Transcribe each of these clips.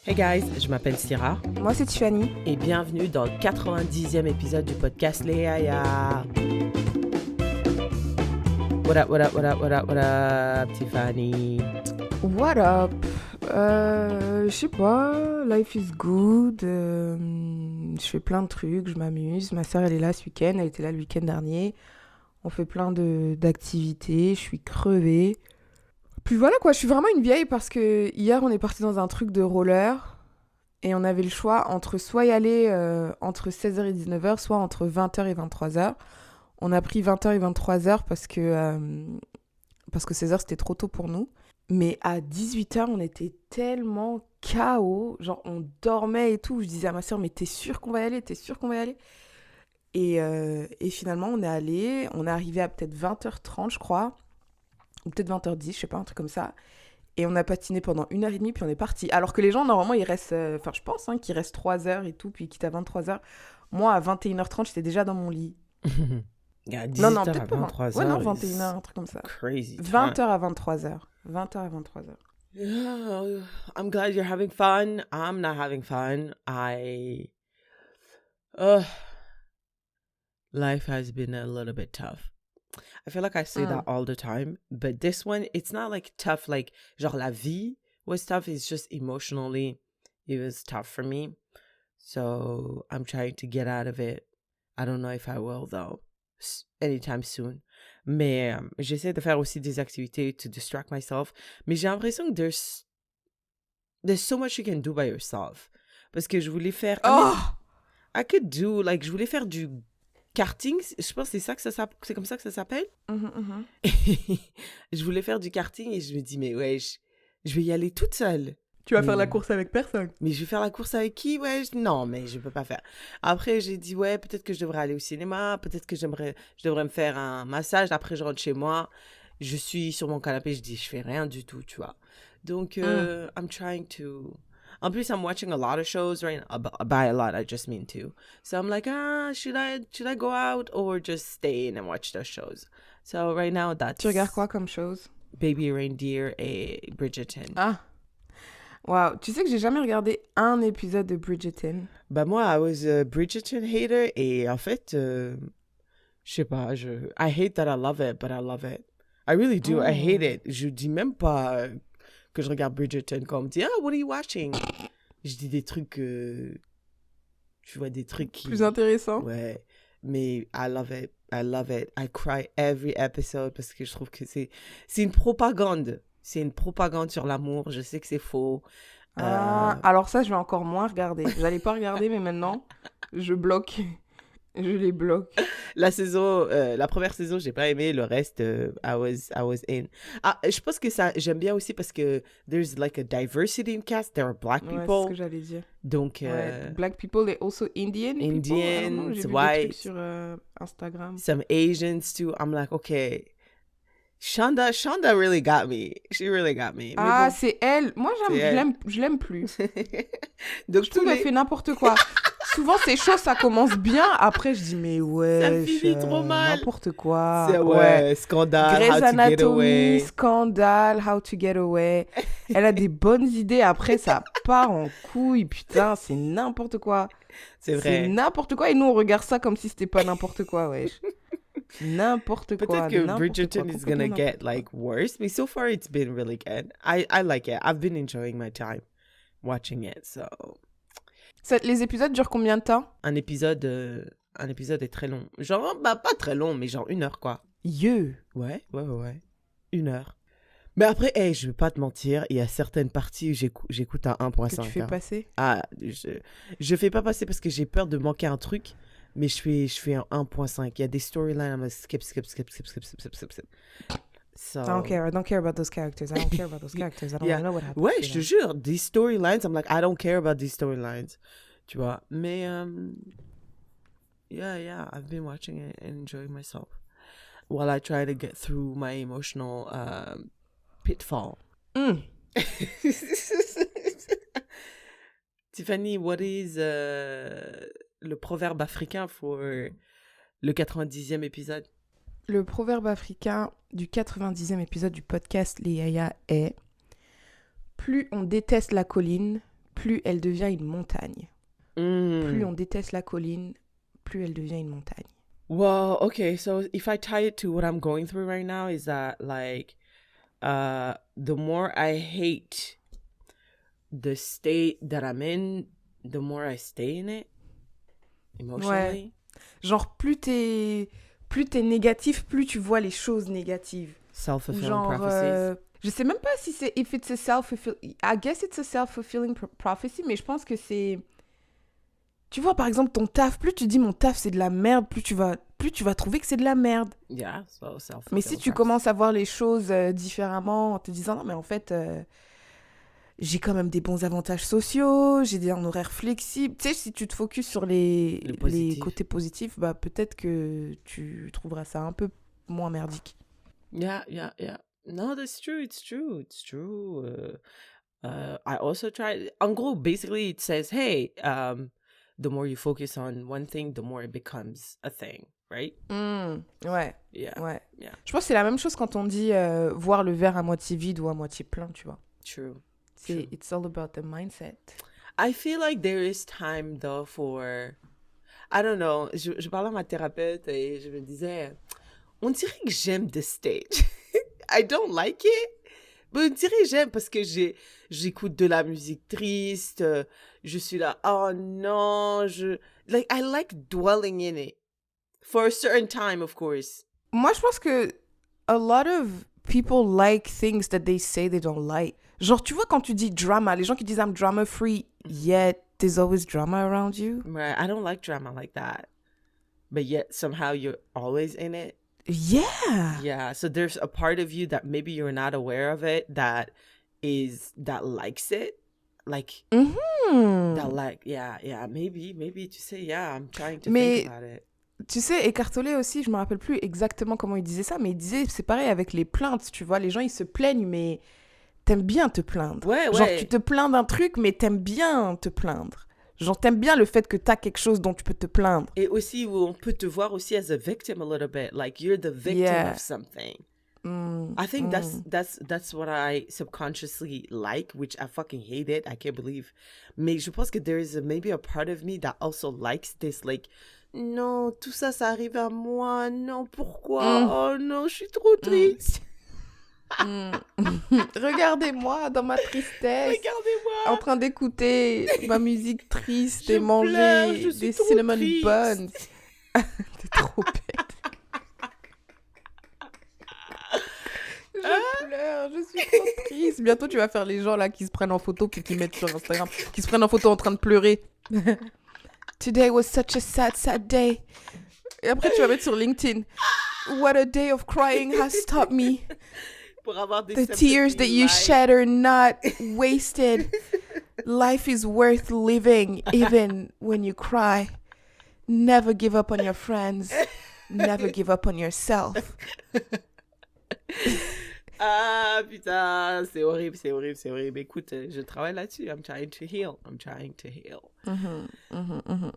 Hey guys, je m'appelle Syrah. Moi, c'est Tiffany. Et bienvenue dans le 90e épisode du podcast Les Yaya. What up, what up, what up, what up, what up, Tiffany? What up? Je sais pas, life is good. Je fais plein de trucs, je m'amuse. Ma soeur, elle est là ce week-end, elle était là le week-end dernier. On fait plein d'activités, je suis crevée. Puis voilà quoi, je suis vraiment une vieille parce que hier, on est parti dans un truc de roller et on avait le choix entre soit y aller entre 16h et 19h, soit entre 20h et 23h. On a pris 20h et 23h parce que 16h, c'était trop tôt pour nous. Mais à 18h, on était tellement KO. Genre, on dormait et tout. Je disais à ma soeur, mais t'es sûre qu'on va y aller? T'es sûre qu'on va y aller? Et finalement, on est allé. On est arrivé à peut-être 20h30, je crois. Ou peut-être 20h10, je sais pas, un truc comme ça. Et on a patiné pendant 1h30, puis on est parti. Alors que les gens, normalement, ils restent... Enfin, je pense qu'ils restent 3 heures et tout, puis qu'ils quittent à 23h. Moi, à 21h30, j'étais déjà dans mon lit. Yeah, Non, peut-être pas 23h. Ouais, non, 21h, un truc comme ça. Crazy. 20h à 23h. 20h à 23h. Yeah, I'm glad you're having fun. I'm not having fun. Life has been a little bit tough. I feel like I say that all the time, but this one, it's not like tough, like, genre la vie was tough, it's just emotionally, it was tough for me. So I'm trying to get out of it. I don't know if I will, though, anytime soon. Mais j'essaie de faire aussi des activités to distract myself. Mais j'ai l'impression que there's so much you can do by yourself. Parce que je voulais faire... I could do, like, je voulais faire du karting, je pense que c'est comme ça que ça s'appelle. Je voulais faire du karting et je me dis, mais ouais, je vais y aller toute seule. Tu vas faire la course avec personne. Mais je vais faire la course avec qui? Ouais, non, mais je peux pas faire. Après, j'ai dit, ouais, peut-être que je devrais aller au cinéma, peut-être que je devrais me faire un massage. Après, je rentre chez moi, je suis sur mon canapé, je dis, je fais rien du tout, tu vois. Donc, I'm trying to... En plus, I'm watching a lot of shows right now. By a lot, I just mean two. So I'm like, should I go out or just stay in and watch those shows? So right now, that's... Tu regardes quoi comme chose? Baby Reindeer et Bridgerton. Ah. Wow. Tu sais que j'ai jamais regardé un épisode de Bridgerton. Bah moi, I was a Bridgerton hater et en fait, je sais pas, I hate that I love it, but I love it. I really do. I hate it. Je dis même pas... que je regarde Bridgerton quand on me dit « what are you watching ?» Je dis des trucs... tu vois, des trucs qui... Plus intéressants. Ouais, mais I love it. I love it. I cry every episode parce que je trouve que c'est une propagande. C'est une propagande sur l'amour. Je sais que c'est faux. Alors ça, je vais encore moins regarder. J'allais pas regarder, mais maintenant, je bloque. Je les bloque. La première saison, j'ai pas aimé. Le reste, I was in. Je pense que ça, j'aime bien aussi parce que there's like a diversity in cast. There are black people. Ouais, c'est ce que j'allais dire. Donc, black people, they're also Indian Indians, j'ai vu white. des trucs sur Instagram. Some Asians too. I'm like, okay. Shonda really got me. She really got me. Ah, bon, c'est elle. Moi, je l'aime plus. Donc, je trouve qu'elle fait n'importe quoi. Souvent, c'est chaud, ça commence bien. Après, je dis, mais ouais. Ça finit trop mal. N'importe quoi. Ouais, scandale. Grey's Anatomy, How to Get Away. Scandale, How to Get Away. Elle a des bonnes idées. Après, ça part en couille. Putain, c'est n'importe quoi. C'est vrai. C'est n'importe quoi. Et nous, on regarde ça comme si c'était pas n'importe quoi, wesh. N'importe quoi. Peut-être que Bridgerton is gonna get like worse, but so far it's been really good. I like it. I've been enjoying my time watching it, so... Les épisodes durent combien de temps? Un épisode est très long. Genre, pas très long, mais genre 1 heure, quoi. Ouais. 1 heure. Mais après, je vais pas te mentir, il y a certaines parties où j'écoute à 1.5. Que tu fais passer? Je fais pas passer parce que j'ai peur de manquer un truc, mais je fais un 1.5. Il y a des storylines, I'm like, skip. So, I don't care about those characters. I don't wanna know what happens. Ouais, je te jure, these storylines, I'm like, I don't care about these storylines. Tu vois, mais yeah, I've been watching it and enjoying myself while I try to get through my emotional pitfall. Tiffany, what is le proverbe africain pour le 90e épisode? Le proverbe africain du 90e épisode du podcast Les Yaya est « Plus on déteste la colline, plus elle devient une montagne. Plus on déteste la colline, plus elle devient une montagne. Well, okay, so if I tie it to what I'm going through right now, is that like the more I hate the state that I'm in, the more I stay in it emotionally. Ouais. Genre, plus t'es négatif, plus tu vois les choses négatives. Self-fulfilling prophecies. Je sais même pas si c'est if it's a self-fulfilling. I guess it's a self-fulfilling prophecy, mais je pense que c'est. Tu vois, par exemple, ton taf, plus tu dis mon taf c'est de la merde, plus tu vas trouver que c'est de la merde. Yeah, so self-fulfilling. Mais si tu commences à voir les choses différemment, en te disant non, mais en fait, j'ai quand même des bons avantages sociaux, j'ai un horaire flexible. Tu sais, si tu te focuses sur les côtés positifs, bah peut-être que tu trouveras ça un peu moins merdique. Yeah. No, that's true. It's true. I also tried. En gros, basically, it says, hey, the more you focus on one thing, the more it becomes a thing, right? Ouais. Yeah. Ouais. Yeah. Je pense que c'est la même chose quand on dit voir le verre à moitié vide ou à moitié plein, tu vois. True. It's all about the mindset. I feel like there is time, though, for... I don't know. Je parlais à ma thérapeute et je me disais, on dirait que j'aime the stage. I don't like it. Mais on dirait que j'aime parce que j'écoute de la musique triste. Je suis là, oh non. I like dwelling in it. For a certain time, of course. Moi, je pense que a lot of people like things that they say they don't like. Genre, tu vois, quand tu dis drama, les gens qui disent I'm drama free, yet there's always drama around you. Right. I don't like drama like that. But yet, somehow, you're always in it. Yeah. Yeah. So there's a part of you that maybe you're not aware of it that likes it. Like, that like, yeah. Maybe tu sais, yeah, I'm trying to think about it. Tu sais, Eckhart Tolle aussi, je me rappelle plus exactement comment il disait ça, mais il disait, c'est pareil avec les plaintes, tu vois, les gens, ils se plaignent, mais t'aimes bien te plaindre. Ouais. Genre, tu te plains d'un truc, mais t'aimes bien te plaindre. Genre, t'aimes bien le fait que t'as quelque chose dont tu peux te plaindre. Et aussi, où on peut te voir aussi as a victim a little bit. Like, you're the victim of something. I think that's what I subconsciously like, which I fucking hate it. I can't believe. Mais je pense que there is maybe a part of me that also likes this, like, non, tout ça arrive à moi. Non, pourquoi? Oh non, je suis trop triste. Regardez-moi dans ma tristesse. Regardez-moi. En train d'écouter ma musique triste et manger des cinnamon buns. T'es trop bête. Je pleure, je suis trop triste. Bientôt, tu vas faire les gens là qui se prennent en photo puis qui mettent sur Instagram, qui se prennent en photo en train de pleurer. Today was such a sad day. Et après, tu vas mettre sur LinkedIn. What a day of crying has taught me. Pour avoir des The tears that you shed are not wasted. Life is worth living even when you cry. Never give up on your friends. Never give up on yourself. Ah putain, c'est horrible. Écoute, je travaille là-dessus. I'm trying to heal.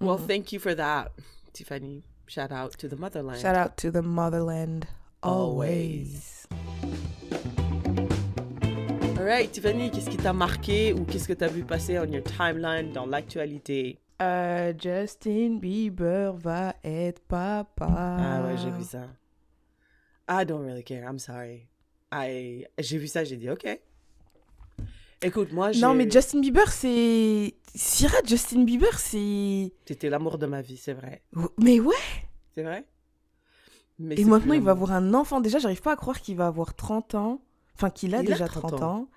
Well, thank you for that, Tiffany. Shout out to the motherland. Shout out to the motherland. Always. All right, Tiffany, qu'est-ce qui t'a marqué ou qu'est-ce que t'as vu passer on your timeline dans l'actualité? Justin Bieber va être papa. Ah ouais, j'ai vu ça. I don't really care, I'm sorry. J'ai vu ça, j'ai dit ok. Écoute, moi Non, mais Justin Bieber, c'est... Syrah, Justin Bieber, c'est... C'était l'amour de ma vie, c'est vrai. Mais ouais. C'est vrai. Mais et maintenant, il va avoir un enfant. Déjà, j'arrive pas à croire qu'il va avoir 30 ans. Enfin, qu'il a déjà 30 ans.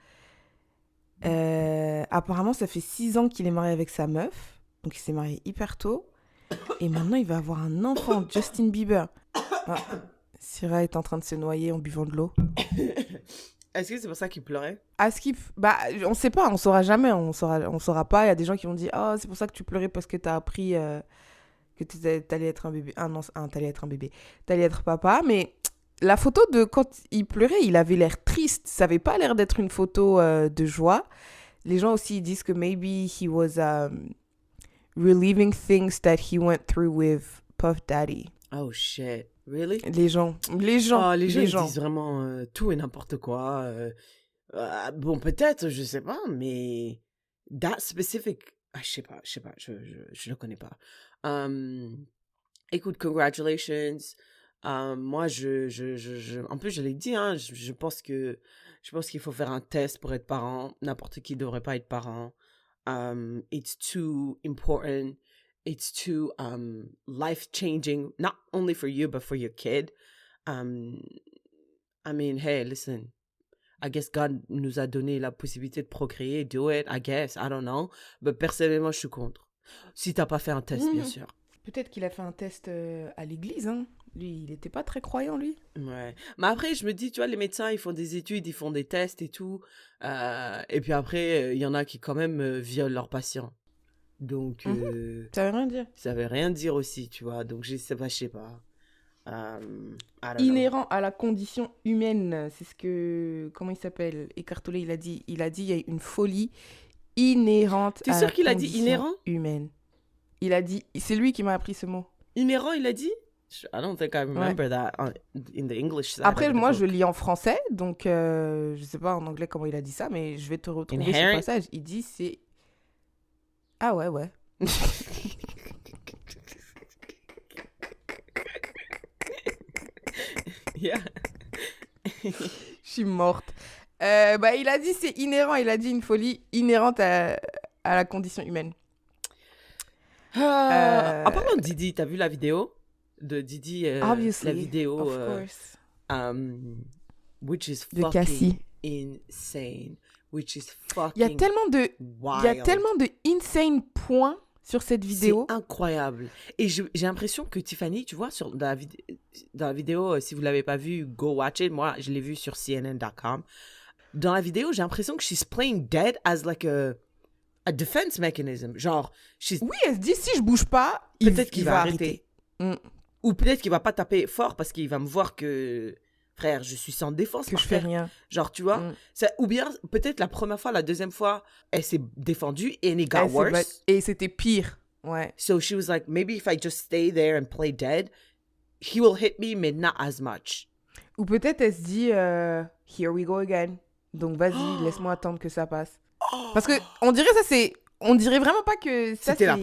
Apparemment, ça fait 6 ans qu'il est marié avec sa meuf. Donc, il s'est marié hyper tôt. Et maintenant, il va avoir un enfant, Justin Bieber. Ah, Syrah est en train de se noyer en buvant de l'eau. Est-ce que c'est pour ça qu'il pleurait? Bah, on sait pas, on saura jamais, on saura pas. Il y a des gens qui vont dire, oh, c'est pour ça que tu pleurais parce que t'as appris que t'allais être un bébé. Ah non, t'allais être un bébé. T'allais être papa, mais la photo de quand il pleurait, il avait l'air triste. Ça avait pas l'air d'être une photo de joie. Les gens aussi disent que maybe he was relieving things that he went through with Puff Daddy. Oh shit. Really? Les gens ils disent vraiment tout et n'importe quoi. Bon, peut-être, je sais pas, mais that specific, je sais pas, je le connais pas. Écoute, congratulations. Moi, en plus, je l'ai dit, hein, je pense qu'il faut faire un test pour être parent. N'importe qui devrait pas être parent. It's too important. It's too life-changing, not only for you, but for your kid. I mean, hey, listen. I guess God nous a donné la possibilité de procréer. Do it, I guess. I don't know. Mais personnellement, je suis contre. Si t'as pas fait un test, bien sûr. Peut-être qu'il a fait un test à l'église, hein. Lui, il était pas très croyant, lui. Ouais. Mais après, je me dis, tu vois, les médecins, ils font des études, ils font des tests et tout. Et puis après, il y en a qui quand même violent leurs patients. Donc, ça veut rien dire. Ça veut rien dire aussi, tu vois. Donc, je sais pas. Inhérent à la condition humaine, c'est ce que... Comment il s'appelle? Eckhart Tolle, il a dit, il y a une folie inhérente à la condition humaine. T'es sûr qu'il a dit inhérent? Humaine. Il a dit... C'est lui qui m'a appris ce mot. Inhérent, il a dit? I don't think I remember that in the English side. Après, moi, je lis en français, donc je sais pas en anglais comment il a dit ça, mais je vais te retrouver ce passage. Il dit c'est... Ah ouais. Yeah. Je suis morte. Il a dit c'est inhérent, il a dit une folie inhérente à la condition humaine. En parlant de Didi, t'as vu la vidéo de Didi, la vidéo of course. Which is de Cassie. Insane, which is fucking il y a tellement de insane points sur cette vidéo. C'est incroyable. Et j'ai l'impression que Tiffany, tu vois, dans la vidéo, si vous l'avez pas vu, go watch it. Moi, je l'ai vu sur CNN.com. Dans la vidéo, j'ai l'impression que she's playing dead as like a defense mechanism. Genre, oui, elle se dit, si je bouge pas, peut-être qu'il va arrêter. Ou peut-être qu'il va pas taper fort parce qu'il va me voir que, frère, je suis sans défense. Que je fais rien. Genre, tu vois, ou bien peut-être la première fois, la deuxième fois, elle s'est défendue and it got worse. Et c'était pire. Ouais. So she was like, maybe if I just stay there and play dead, he will hit me, but not as much. Ou peut-être elle se dit, here we go again. Donc vas-y, laisse-moi attendre que ça passe. Parce que on dirait vraiment pas que ça c'était la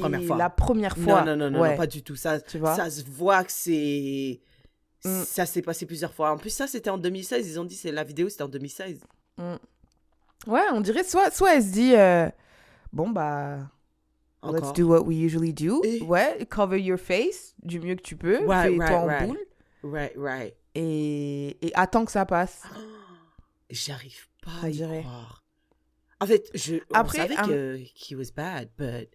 première fois. Non, pas du tout. Ça se voit que c'est... Ça s'est passé plusieurs fois. En plus, ça, c'était en 2016. Ils ont dit la vidéo, c'était en 2016. Ouais, on dirait soit elle se dit, let's do what we usually do. Ouais, cover your face du mieux que tu peux. Fais-toi en boule. Right. Et attends que ça passe. J'arrive pas à y croire. En fait, on savait qu'il was bad, but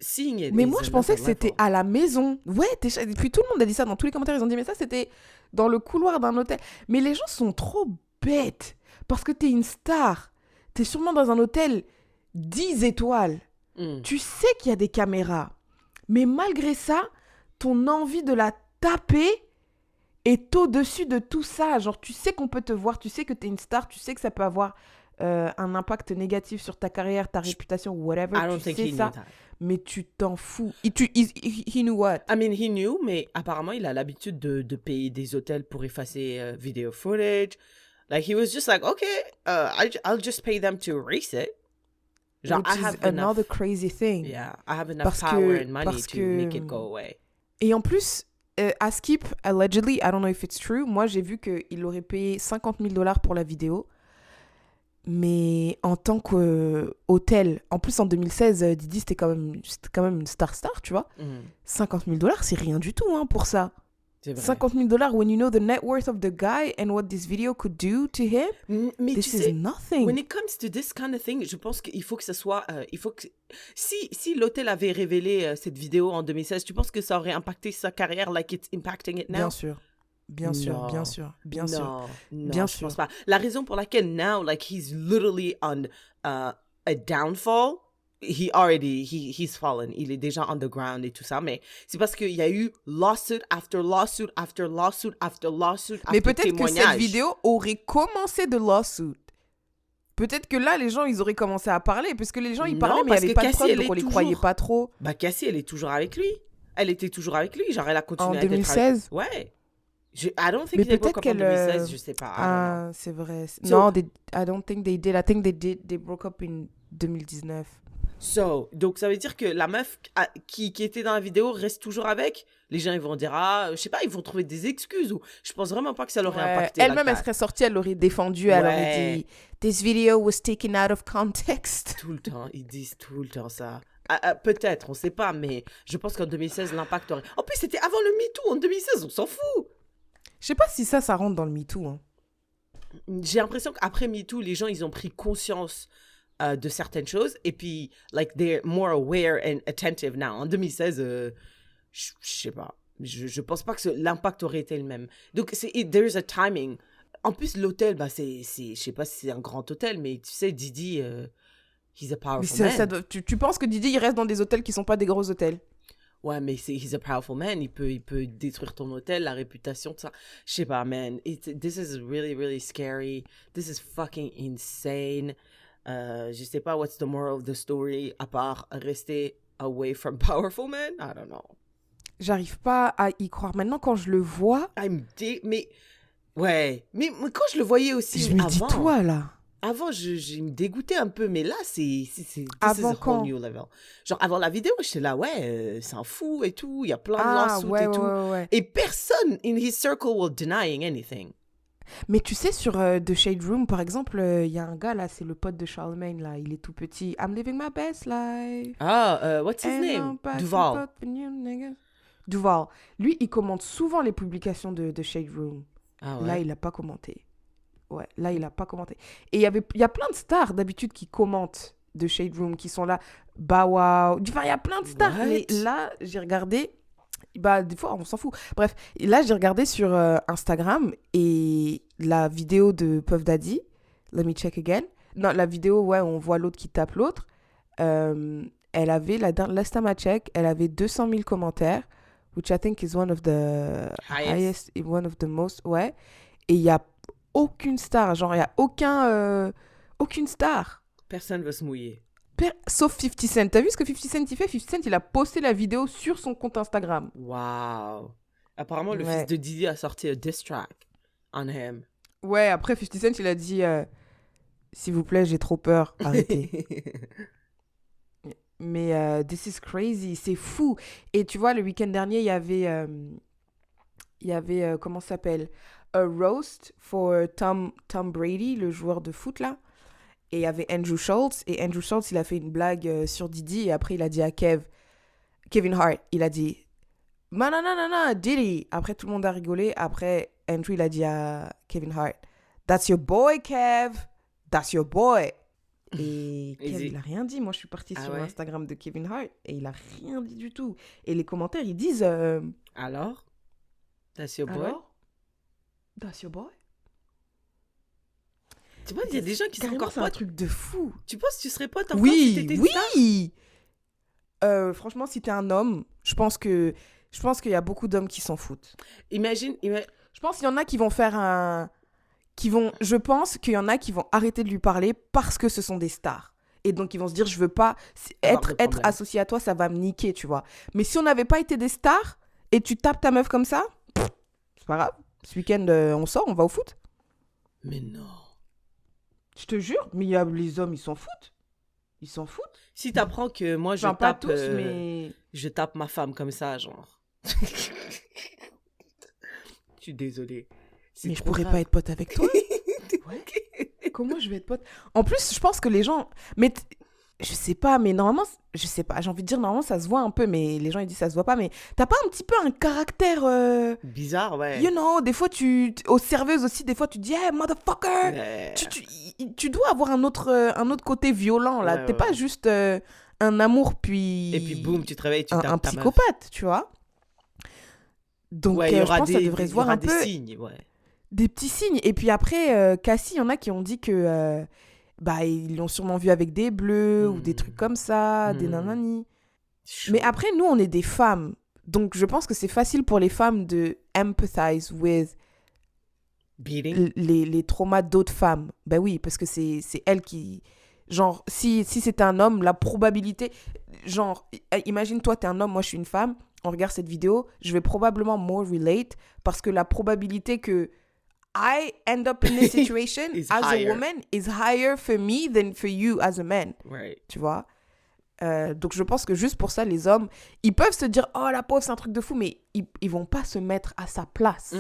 seeing it. Mais moi, je pensais que c'était à la maison. Ouais, et puis tout le monde a dit ça dans tous les commentaires. Ils ont dit, mais ça, c'était dans le couloir d'un hôtel. Mais les gens sont trop bêtes. Parce que t'es une star. T'es sûrement dans un hôtel 10 étoiles. Tu sais qu'il y a des caméras. Mais malgré ça, ton envie de la taper est au-dessus de tout ça. Genre, tu sais qu'on peut te voir. Tu sais que t'es une star. Tu sais que ça peut avoir... un impact négatif sur ta carrière, ta réputation, whatever, tu sais ça, mais tu t'en fous. He knew what? I mean, he knew, mais apparemment, il a l'habitude de payer des hôtels pour effacer video footage. Like, he was just like, okay, I'll just pay them to erase it. Genre, which is another crazy thing. Yeah, I have enough power and money to make it go away. Et en plus, Askip, allegedly, I don't know if it's true, moi, j'ai vu qu'il aurait payé $50,000 pour la vidéo. Mais en tant qu'hôtel, en plus en 2016, Didi, c'était quand même une star, tu vois. $50,000, c'est rien du tout pour ça. $50,000, when you know the net worth of the guy and what this video could do to him, mais this is nothing. When it comes to this kind of thing, je pense qu'il faut que ça soit... si l'hôtel avait révélé cette vidéo en 2016, tu penses que ça aurait impacté sa carrière like it's impacting it now? Bien sûr. Bien sûr. Je pense pas. La raison pour laquelle now, like, he's literally on a downfall, he's fallen. Il est déjà on the ground et tout ça, mais c'est parce qu'il y a eu lawsuit after lawsuit after lawsuit after lawsuit after témoignage. Mais peut-être que cette vidéo aurait commencé de lawsuit. Peut-être que là, les gens, ils auraient commencé à parler, parce que les gens, ils parlaient, mais il n'y avait pas de preuve, donc on les croyait pas trop. Bah, Cassie, elle est toujours avec lui. Elle était toujours avec lui, genre, elle a continué à être... En 2016 Ouais. I don't think they broke up in 2016, je sais pas. Ah, c'est vrai. No, I don't think they did. I think they broke up in 2019. Donc ça veut dire que la meuf qui était dans la vidéo reste toujours avec. Les gens, ils vont dire, je sais pas, ils vont trouver des excuses. Ou je pense vraiment pas que ça l'aurait impacté. Elle-même, elle serait sortie, elle l'aurait défendu, elle aurait dit « This video was taken out of context ». Tout le temps, ils disent tout le temps ça. Peut-être, on sait pas, mais je pense qu'en 2016, l'impact aurait... En plus, c'était avant le MeToo, en 2016, on s'en fout. Je sais pas si ça rentre dans le MeToo. Hein. J'ai l'impression qu'après MeToo, les gens, ils ont pris conscience de certaines choses. Et puis, like, they're more aware and attentive now. En 2016, je sais pas. Je pense pas que l'impact aurait été le même. Donc, there's a timing. En plus, l'hôtel, je sais pas si c'est un grand hôtel, mais tu sais, Didi, he's a powerful man. Tu penses que Didi, il reste dans des hôtels qui sont pas des gros hôtels? Ouais, mais he's a powerful man. Il peut détruire ton hôtel, la réputation, tout ça. Je sais pas, man. This is really, really scary. This is fucking insane. Je sais pas what's the moral of the story, à part rester away from powerful men. I don't know. J'arrive pas à y croire. Maintenant, quand je le vois... Mais... Ouais. Mais quand je le voyais aussi je me dis, toi, là... Avant, je me dégoûtais un peu, mais là, c'est avant quand? Whole new level. Genre, avant la vidéo, j'étais là, c'est un fou et tout, il y a plein de lawsuits et tout. Ouais. Et personne in his circle will denying anything. Mais tu sais, sur The Shade Room, par exemple, il y a un gars, là, c'est le pote de Charlemagne, là, il est tout petit. I'm living my best life. What's his name? Duval. Duval. Lui, il commente souvent les publications de The Shade Room. Ah ouais. Là, il n'a pas commenté. Ouais, là, il n'a pas commenté. Et il y a plein de stars, d'habitude, qui commentent The Shade Room, qui sont là. Bah, waouh. Enfin, il y a plein de stars. What? Mais là, j'ai regardé... Bah, des fois, on s'en fout. Bref, là, j'ai regardé sur Instagram et la vidéo de Puff Daddy, Let Me Check Again. Non, la vidéo, ouais, on voit l'autre qui tape l'autre. Elle avait, last time I check, elle avait 200 000 commentaires, which I think is one of the highest, one of the most, ouais. Et il n'y a aucune star, genre, il n'y a aucune star. Personne ne veut se mouiller. Sauf 50 Cent. T'as vu ce que 50 Cent il fait? 50 Cent, il a posté la vidéo sur son compte Instagram. Wow. Apparemment, le fils de Didi a sorti un diss track on him. Ouais, après 50 Cent, il a dit s'il vous plaît, j'ai trop peur, arrêtez. Mais this is crazy, c'est fou. Et tu vois, le week-end dernier, il y avait comment ça s'appelle? A roast for Tom Brady, le joueur de foot là. Et il y avait Andrew Schultz. Et Andrew Schultz, il a fait une blague sur Didi. Et après, il a dit à Kevin Hart, il a dit « Non, Diddy ». Après, tout le monde a rigolé. Après, Andrew, il a dit à Kevin Hart « That's your boy, Kev. That's your boy ». Et Kev, il a rien dit. Moi, je suis partie sur l'Instagram de Kevin Hart. Et il a rien dit du tout. Et les commentaires, ils disent Alors? That's your boy? Alors? That's your boy? Tu vois, il y a des gens qui sont encore potes. C'est un truc de fou. Tu penses que tu serais pote encore si t'étais une star? Oui. Franchement, si t'es un homme, je pense qu'il y a beaucoup d'hommes qui s'en foutent. Imagine. Je pense qu'il y en a qui vont faire je pense qu'il y en a qui vont arrêter de lui parler parce que ce sont des stars. Et donc, ils vont se dire, je veux pas être associé à toi, ça va me niquer, tu vois. Mais si on n'avait pas été des stars et tu tapes ta meuf comme ça, c'est pas grave. Ce week-end, on sort, on va au foot. Mais non. Je te jure, mais les hommes, ils s'en foutent. Ils s'en foutent. Si t'apprends que moi, je tape ma femme comme ça, genre. Je suis désolée. Mais je pourrais pas être pote avec toi. Ouais. Comment je vais être pote? En plus, je pense que les gens... Mais je sais pas, mais normalement... Je sais pas, j'ai envie de dire, normalement, ça se voit un peu, mais les gens, ils disent ça se voit pas, mais t'as pas un petit peu un caractère... bizarre, ouais. You know, des fois, aux serveuses aussi, des fois, tu dis « Hey, motherfucker ouais. !» Tu dois avoir un autre côté violent, là. Ouais, t'es pas juste un amour, puis... Et puis, boum, tu te réveilles, tu tapes un psychopathe, tu vois. Donc, je pense que ça devrait se voir un peu... des signes, ouais. Des petits signes. Et puis après, Cassie, il y en a qui ont dit que... ils l'ont sûrement vu avec des bleus ou des trucs comme ça, des nanani. Mais après, nous, on est des femmes. Donc, je pense que c'est facile pour les femmes de empathize with les traumas d'autres femmes. Ben oui, parce que c'est elles qui... Genre, si c'est un homme, la probabilité... Genre, imagine, toi, t'es un homme, moi, je suis une femme. On regarde cette vidéo, je vais probablement more relate parce que la probabilité que I end up in this situation as higher. a woman is higher for me than for you as a man. Right. Tu vois? Donc je pense que juste pour ça, les hommes, ils peuvent se dire, oh la pauvre, c'est un truc de fou, mais ils vont pas se mettre à sa place.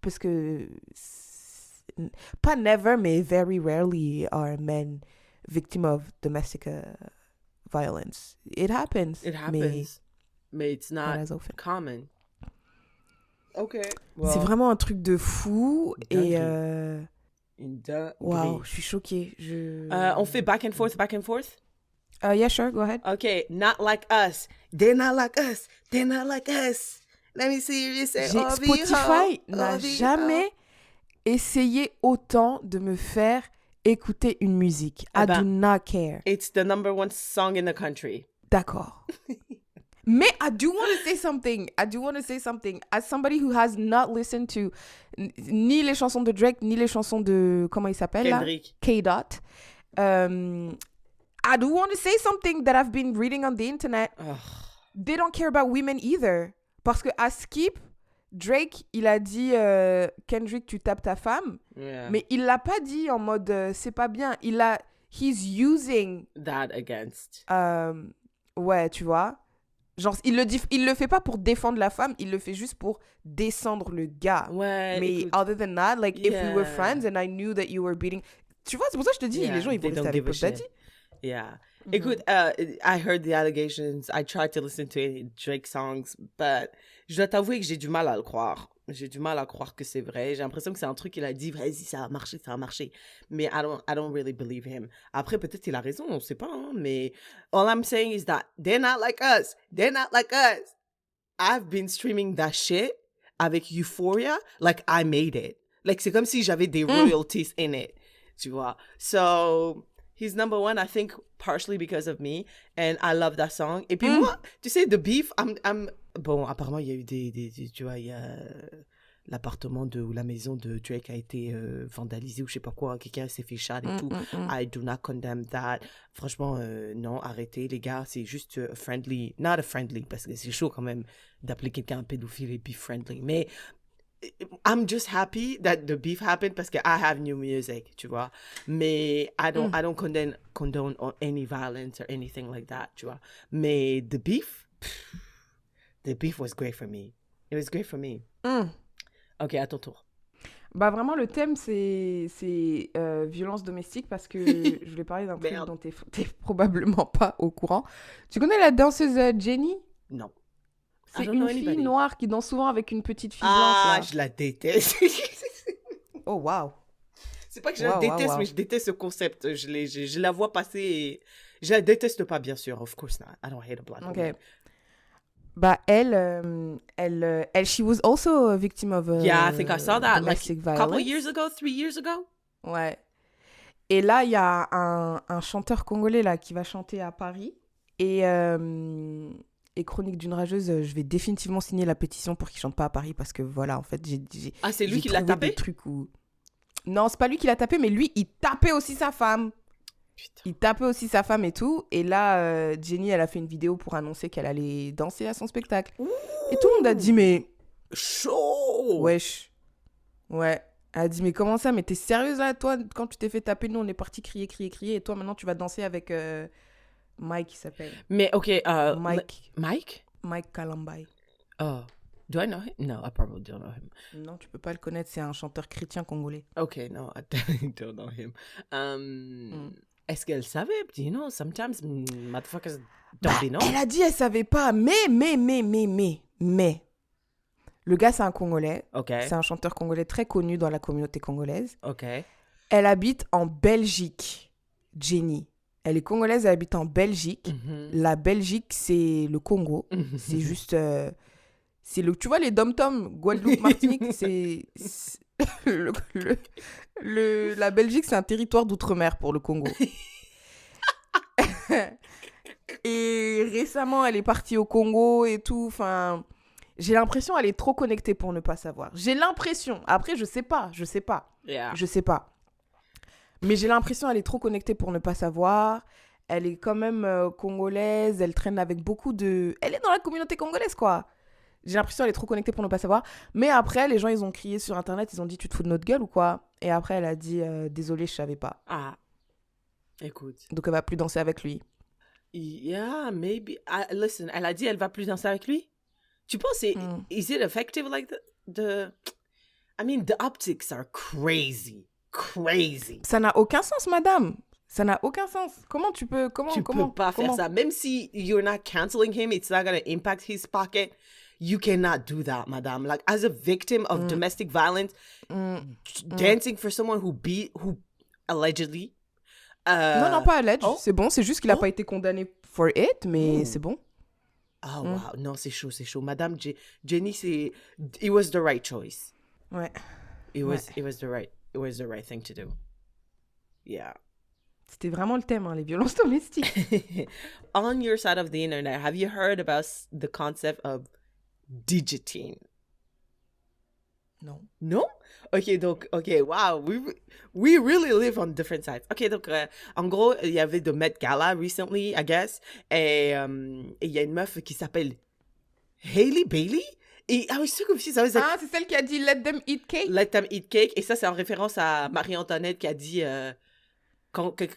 Parce que pas never, mais very rarely are men victim of domestic violence. It happens. It happens. Mais it's not as often. common. OK. C'est vraiment un truc de fou. Et wow, je suis choquée. On fait back and forth, back and forth? Yeah, sure, go ahead. OK, not like us. They're not like us. They're not like us. Let me see you say Spotify n'a jamais essayé autant de me faire écouter une musique. I do not care. It's the number one song in the country. D'accord. Mais I do want to say something. As somebody who has not listened to ni les chansons de Drake, ni les chansons de... Comment il s'appelle Kendrick. Là? K-Dot. I do want to say something that I've been reading on the internet. Ugh. They don't care about women either. Parce que à Skip, Drake, il a dit Kendrick, tu tapes ta femme. Yeah. Mais il l'a pas dit en mode c'est pas bien. He's using that against. Ouais, tu vois. Genre, il le fait pas pour défendre la femme, il le fait juste pour descendre le gars. Ouais. Mais écoute, other than that, like, if we were friends and I knew that you were beating... Tu vois, c'est pour ça que je te dis, les gens, ils vont rester avec Puff Daddy. Yeah. Écoute, I heard the allegations. I tried to listen to any Drake songs, but je dois t'avouer que j'ai du mal à le croire. J'ai du mal à croire que c'est vrai. J'ai l'impression que c'est un truc qu'il a dit, vas-y, ça a marché. Mais I don't really believe him. Après, peut-être il a raison, on sait pas, hein, mais all I'm saying is that they're not like us. They're not like us. I've been streaming that shit avec Euphoria like I made it. Like, c'est comme si j'avais des royalties in it. Tu vois? So... He's number one, I think, partially because of me. And I love that song. Et puis moi, tu sais, The Beef, Bon, apparemment, il y a eu tu vois, il y a l'appartement ou la maison de Drake a été vandalisé ou je sais pas quoi. Quelqu'un s'est fait shot et tout. I do not condemn that. Franchement, non, arrêtez, les gars. C'est juste not a friendly, parce que c'est chaud quand même d'appeler quelqu'un un pédophile et puis friendly. Mais... I'm just happy that the beef happened parce que I have new music, tu vois. Mais I don't condone any violence or anything like that, tu vois. Mais the beef was great for me. It was great for me. Ok, à ton tour. Bah vraiment, le thème, c'est violence domestique parce que je voulais parler d'un truc dont t'es probablement pas au courant. Tu connais la danseuse Jenny? Non. C'est une fille noire qui danse souvent avec une petite fille blanche. Ah, là. je la déteste. Oh, wow. C'est pas que je la déteste, mais je déteste ce concept. Je la vois passer et... Je la déteste pas, bien sûr. Of course not. I don't hate a black woman. Bah, elle, she was also a victim of yeah, I think I saw that like violence. A couple of years ago, 3 years ago. Ouais. Et là, il y a un chanteur congolais là, qui va chanter à Paris. Et Chronique d'une rageuse, je vais définitivement signer la pétition pour qu'il chante pas à Paris parce que voilà, en fait, j'ai c'est lui qui l'a tapé? Des trucs où... Non, c'est pas lui qui l'a tapé, mais lui, il tapait aussi sa femme. Putain. Il tapait aussi sa femme et tout. Et là, Jenny, elle a fait une vidéo pour annoncer qu'elle allait danser à son spectacle. Ouh. Et tout le monde a dit, mais... Chaud! Wesh. Ouais. Elle a dit, mais comment ça? Mais t'es sérieuse là, toi? Quand tu t'es fait taper, nous, on est partis crier. Et toi, maintenant, tu vas danser avec... Mike, il s'appelle. Mais, OK. Mike Kalambai. Oh. Do I know him? No, I probably don't know him. Non, tu peux pas le connaître. C'est un chanteur chrétien congolais. OK, no, I definitely don't know him. Est-ce qu'elle savait? You know, sometimes motherfuckers don't be know. Elle a dit elle savait pas. Mais. Le gars, c'est un Congolais. OK. C'est un chanteur congolais très connu dans la communauté congolaise. OK. Elle habite en Belgique. Jenny. Elle est congolaise, elle habite en Belgique. La Belgique, c'est le Congo. C'est juste... tu vois, les dom-toms, Guadeloupe, Martinique, c'est... La Belgique, c'est un territoire d'outre-mer pour le Congo. Et récemment, elle est partie au Congo et tout. Enfin, j'ai l'impression qu'elle est trop connectée pour ne pas savoir. J'ai l'impression. Après, je sais pas. Yeah. Je sais pas. Mais j'ai l'impression qu'elle est trop connectée pour ne pas savoir. Elle est quand même congolaise. Elle traîne avec beaucoup de... Elle est dans la communauté congolaise, quoi. J'ai l'impression qu'elle est trop connectée pour ne pas savoir. Mais après, les gens, ils ont crié sur Internet, ils ont dit, tu te fous de notre gueule ou quoi? Et après, elle a dit, désolé, je savais pas. Ah, écoute. Donc, elle va plus danser avec lui. Yeah, maybe. Listen, elle a dit elle va plus danser avec lui? Tu penses, is it effective like I mean, the optics are crazy. Crazy. Ça n'a aucun sens, madame. Ça n'a aucun sens. Comment tu peux... Tu peux pas faire ça. Même si you're not canceling him, it's not going to impact his pocket. You cannot do that, madame. Like, as a victim of domestic violence, dancing for someone who allegedly... Non, pas alleged. Oh? C'est bon, c'est juste qu'il a pas été condamné for it, mais c'est bon. Oh, wow. Non, c'est chaud. Madame Jenny, it was the right choice. Ouais. It was the right thing to do. Yeah. C'était vraiment le thème, hein, les violences domestiques. On your side of the internet, have you heard about the concept of digitine? Non. Non? Wow, we really live on different sides. Ok, donc, en gros, il y avait the Met Gala recently, I guess, et il y a une meuf qui s'appelle Hailey Bailey, et I was so confused. I was like, c'est celle qui a dit « Let them eat cake ». Let them eat cake, et ça, c'est en référence à Marie-Antoinette qui a dit...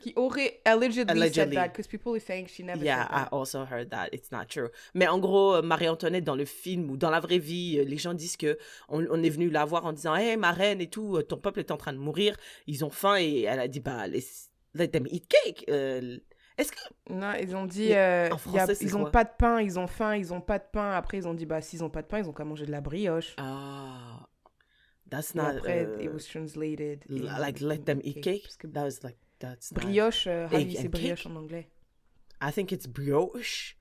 qui aurait allegedly said that, because people are saying she never said that. Yeah, I also heard that. It's not true. Mais en gros, Marie-Antoinette, dans le film ou dans la vraie vie, les gens disent que on est venu la voir en disant « Hey, ma reine et tout, ton peuple est en train de mourir. Ils ont faim. » Et elle a dit « Let them eat cake. » Est-ce que... Non, ils ont dit en français, ils ont pas de pain, ils ont faim, ils ont pas de pain. Après, ils ont dit s'ils ont pas de pain, ils ont qu'à manger de la brioche. Ah, that's et not... Après, it was translated. Like, let them eat cake? That was like... That's brioche, c'est brioche en anglais. I think it's brioche.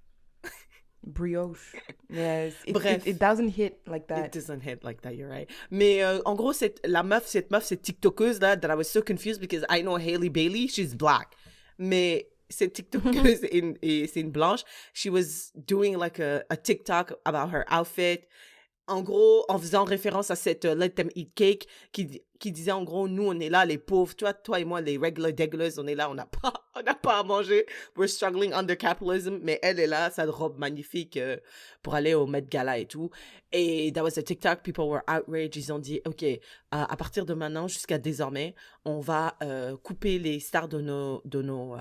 Brioche. Yes. Bref. It doesn't hit like that. It doesn't hit like that, you're right. Mais en gros, cette meuf, cette TikTokeuse là, that I was so confused because I know Hailey Bailey, she's black. Mais cette TikTokeuse, c'est une blanche. She was doing like a TikTok about her outfit. En gros, en faisant référence à cette Let Them Eat Cake, qui disait en gros, nous, on est là, les pauvres, toi et moi, les regular deglers, on est là, on n'a pas à manger. We're struggling under capitalism. Mais elle est là, sa robe magnifique pour aller au Met Gala et tout. Et that was a TikTok, people were outraged. Ils ont dit, OK, à partir de maintenant, jusqu'à désormais, on va couper les stars de nos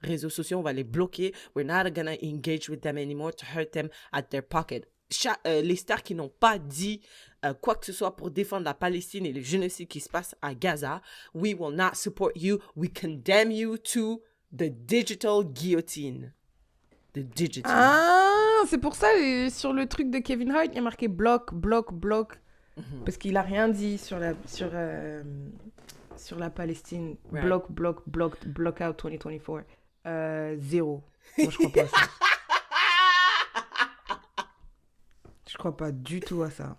réseaux sociaux, on va les bloquer. We're not gonna engage with them anymore to hurt them at their pocket. Les stars qui n'ont pas dit quoi que ce soit pour défendre la Palestine et le génocide qui se passe à Gaza, we will not support you. We condemn you to the digital guillotine. The digital. Ah, c'est pour ça, sur le truc de Kevin Hart, il y a marqué bloc. Parce qu'il a rien dit sur la Palestine. Right. Block out 2024. Zéro. Moi, je crois pas à ça. Je crois pas du tout à ça.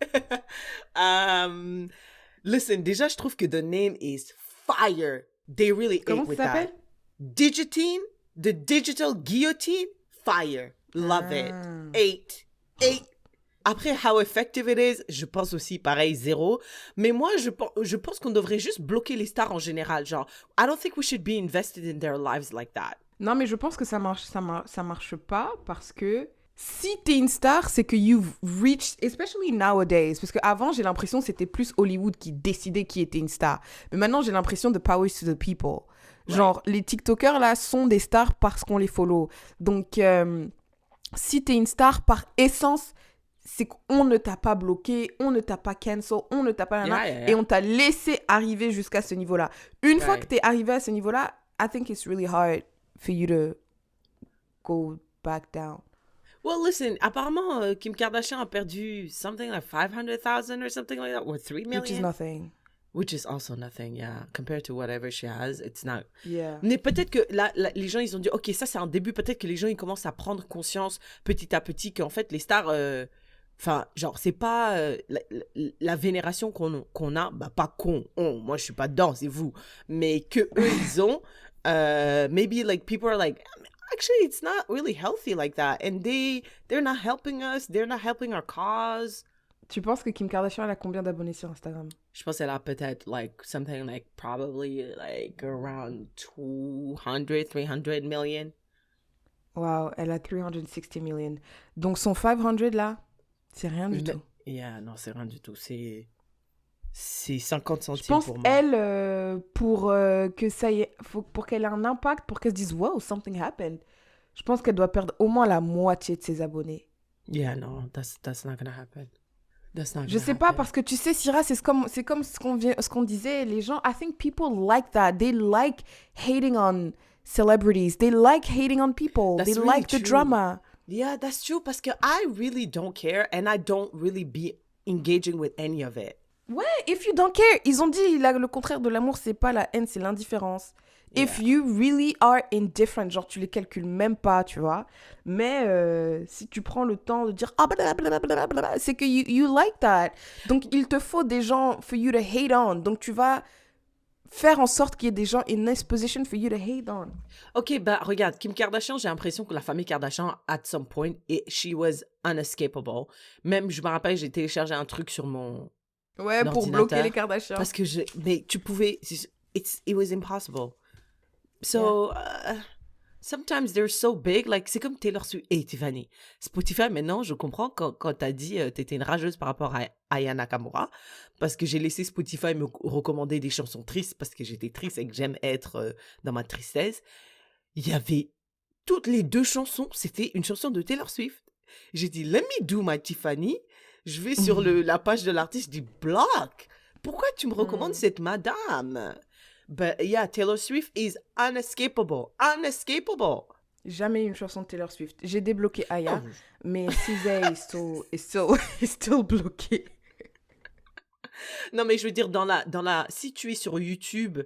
Listen, déjà, je trouve que the name is fire. They really Comment ate with ça s'appelle? that. Digitine, the digital guillotine, fire. Love it. 8. Après, how effective it is, je pense aussi, pareil, 0. Mais moi, je pense qu'on devrait juste bloquer les stars en général. Genre, I don't think we should be invested in their lives like that. Non, mais je pense que ça marche pas parce que si t'es une star, c'est que you've reached, especially nowadays, parce qu'avant, j'ai l'impression que c'était plus Hollywood qui décidait qui était une star. Mais maintenant, j'ai l'impression de power to the people. Genre, les TikTokers, là, sont des stars parce qu'on les follow. Donc, si t'es une star, par essence, c'est qu'on ne t'a pas bloqué, on ne t'a pas cancel, on ne t'a pas... Et on t'a laissé arriver jusqu'à ce niveau-là. Une fois que t'es arrivé à ce niveau-là, I think it's really hard for you to go back down. Well, listen, apparemment, Kim Kardashian a perdu something like 500,000 or something like that, or 3 million. Which is nothing. Which is also nothing, yeah. Compared to whatever she has, it's not. Yeah. Mais peut-être que là, les gens, ils ont dit, OK, ça, c'est un début. Peut-être que les gens, ils commencent à prendre conscience petit à petit qu'en fait, les stars... Enfin, genre, c'est pas la vénération qu'on a, bah, pas moi, je suis pas dedans, c'est vous. Mais que eux, ils ont, maybe, like, people are like... Actually, it's not really healthy like that. And they're not helping us. They're not helping our cause. Tu penses que Kim Kardashian, elle a combien d'abonnés sur Instagram? Je pense qu'elle a peut-être, like, something like, probably, like, around 300 million. Wow, elle a 360 million. Donc, son 500, là, C'est rien du tout. Yeah, non, c'est rien du tout. C'est 50 Je centimes pense, pour moi. elle, que ça y est, pour qu'elle ait un impact, pour qu'elle se dise, wow, something happened, je pense qu'elle doit perdre au moins la moitié de ses abonnés. Yeah, no, that's not gonna happen. That's not Je gonna sais pas, happen. parce que tu sais, Syrah, c'est comme ce qu'on disait, les gens, I think people like that. They like hating on celebrities. They like hating on people. That's They really like the true. drama. Yeah, that's true parce que I really don't care and I don't really be engaging with any of it. Ouais, if you don't care. Ils ont dit, le contraire de l'amour, c'est pas la haine, c'est l'indifférence. If you really are indifferent, genre tu les calcules même pas, tu vois. Mais si tu prends le temps de dire, ah blablabla, c'est que you like that. Donc il te faut des gens for you to hate on. Donc tu vas faire en sorte qu'il y ait des gens in this position for you to hate on. Ok, bah regarde, Kim Kardashian, j'ai l'impression que la famille Kardashian, at some point, she was unescapable. Même, je me rappelle, j'ai téléchargé un truc sur mon Ouais, pour ordinateur. bloquer les Kardashians. Parce que mais tu pouvais, it was impossible. So, sometimes they're so big, like, c'est comme Taylor Swift et Tiffany. Spotify, maintenant, je comprends quand t'as dit t'étais une rageuse par rapport à Aya Nakamura, parce que j'ai laissé Spotify me recommander des chansons tristes, parce que j'étais triste et que j'aime être dans ma tristesse. Il y avait toutes les 2 chansons, c'était une chanson de Taylor Swift. J'ai dit, let me do my Tiffany. Je vais sur la page de l'artiste, je dis, block. Pourquoi tu me recommandes cette madame? But yeah, Taylor Swift is unescapable. Unescapable. Jamais une chanson de Taylor Swift. J'ai débloqué Aya, Oh. mais CZ is still bloqué. Non, mais je veux dire, si tu es sur YouTube,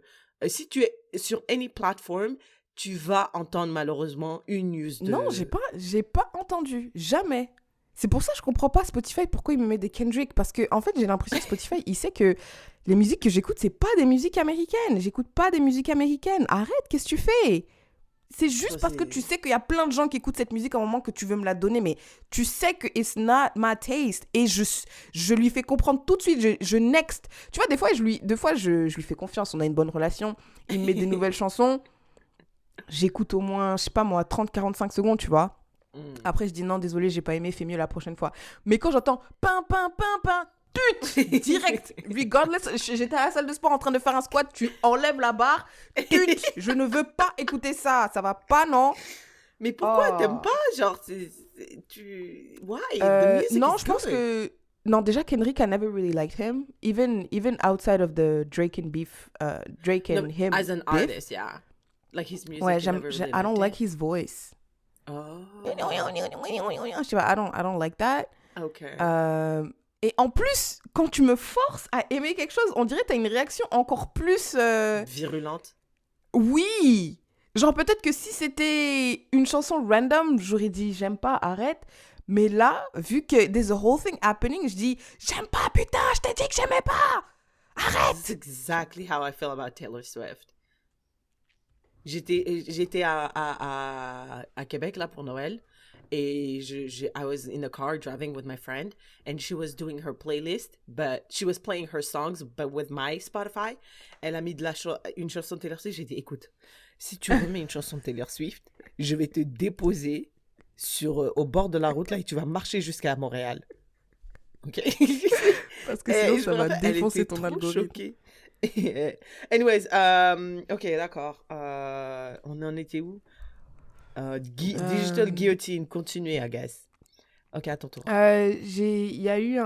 si tu es sur any platform, tu vas entendre malheureusement une news de... Non, j'ai pas entendu. Jamais. C'est pour ça que je comprends pas Spotify, pourquoi il me met des Kendrick. Parce que, en fait, j'ai l'impression que Spotify, il sait que les musiques que j'écoute, c'est pas des musiques américaines. J'écoute pas des musiques américaines. Arrête, qu'est-ce que tu fais? C'est juste parce que tu sais qu'il y a plein de gens qui écoutent cette musique à un moment que tu veux me la donner, mais tu sais que it's not my taste. Et je lui fais comprendre tout de suite, je next. Tu vois, des fois, je lui fais confiance, on a une bonne relation. Il me met des nouvelles chansons. J'écoute au moins, je sais pas moi, 30-45 secondes, tu vois. Après, je dis non, désolé, j'ai pas aimé, fais mieux la prochaine fois. Mais quand j'entends pain, direct, regardless, j'étais à la salle de sport en train de faire un squat, tu enlèves la barre, je ne veux pas écouter ça, ça va pas, non? Mais pourquoi t'aimes pas? Genre, why? The music non, is je pense good. que... Non, déjà, Kendrick, I never really liked him. Even outside of the Drake and him As an beef. artist, yeah. Like his music, Ouais, you never really I don't liked like it? his voice. Oh, Je sais pas, I don't like that. okay. Et en plus, quand tu me forces à aimer quelque chose, on dirait que t'as une réaction encore plus... Virulente? Oui! Genre peut-être que si c'était une chanson random, j'aurais dit j'aime pas, arrête. Mais là, vu que there's a whole thing happening, je dis j'aime pas, putain, je t'ai dit que j'aimais pas! Arrête! That's exactly how I feel about Taylor Swift. J'étais à Québec là pour Noël et I was in the car driving with my friend and she was doing her playlist but she was playing her songs but with my Spotify. Elle a mis une chanson de Taylor Swift. J'ai dit écoute, si tu remets une chanson de Taylor Swift, je vais te déposer au bord de la route là et tu vas marcher jusqu'à Montréal. Ok. Parce que sinon, Je ça me va rappelle, elle défoncer était ton trop algorithme. choquée. Anyways, ok, d'accord. On en était où? Digital Guillotine, continuez, I guess. Ok, à ton tour. Il y a eu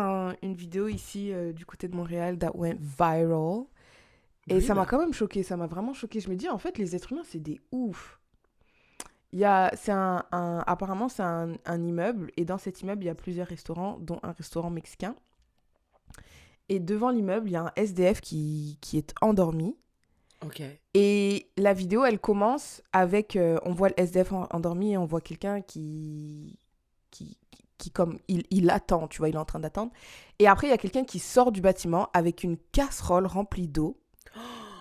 une vidéo ici du côté de Montréal that went viral. Et ça m'a quand même choquée, ça m'a vraiment choquée. Je me dis, en fait, les êtres humains, c'est des oufs. Apparemment, c'est un immeuble. Et dans cet immeuble, il y a plusieurs restaurants, dont un restaurant mexicain. Et devant l'immeuble, il y a un SDF qui est endormi. Ok. Et la vidéo, elle commence avec... on voit le SDF endormi et on voit quelqu'un qui comme... Il attend, tu vois, il est en train d'attendre. Et après, il y a quelqu'un qui sort du bâtiment avec une casserole remplie d'eau.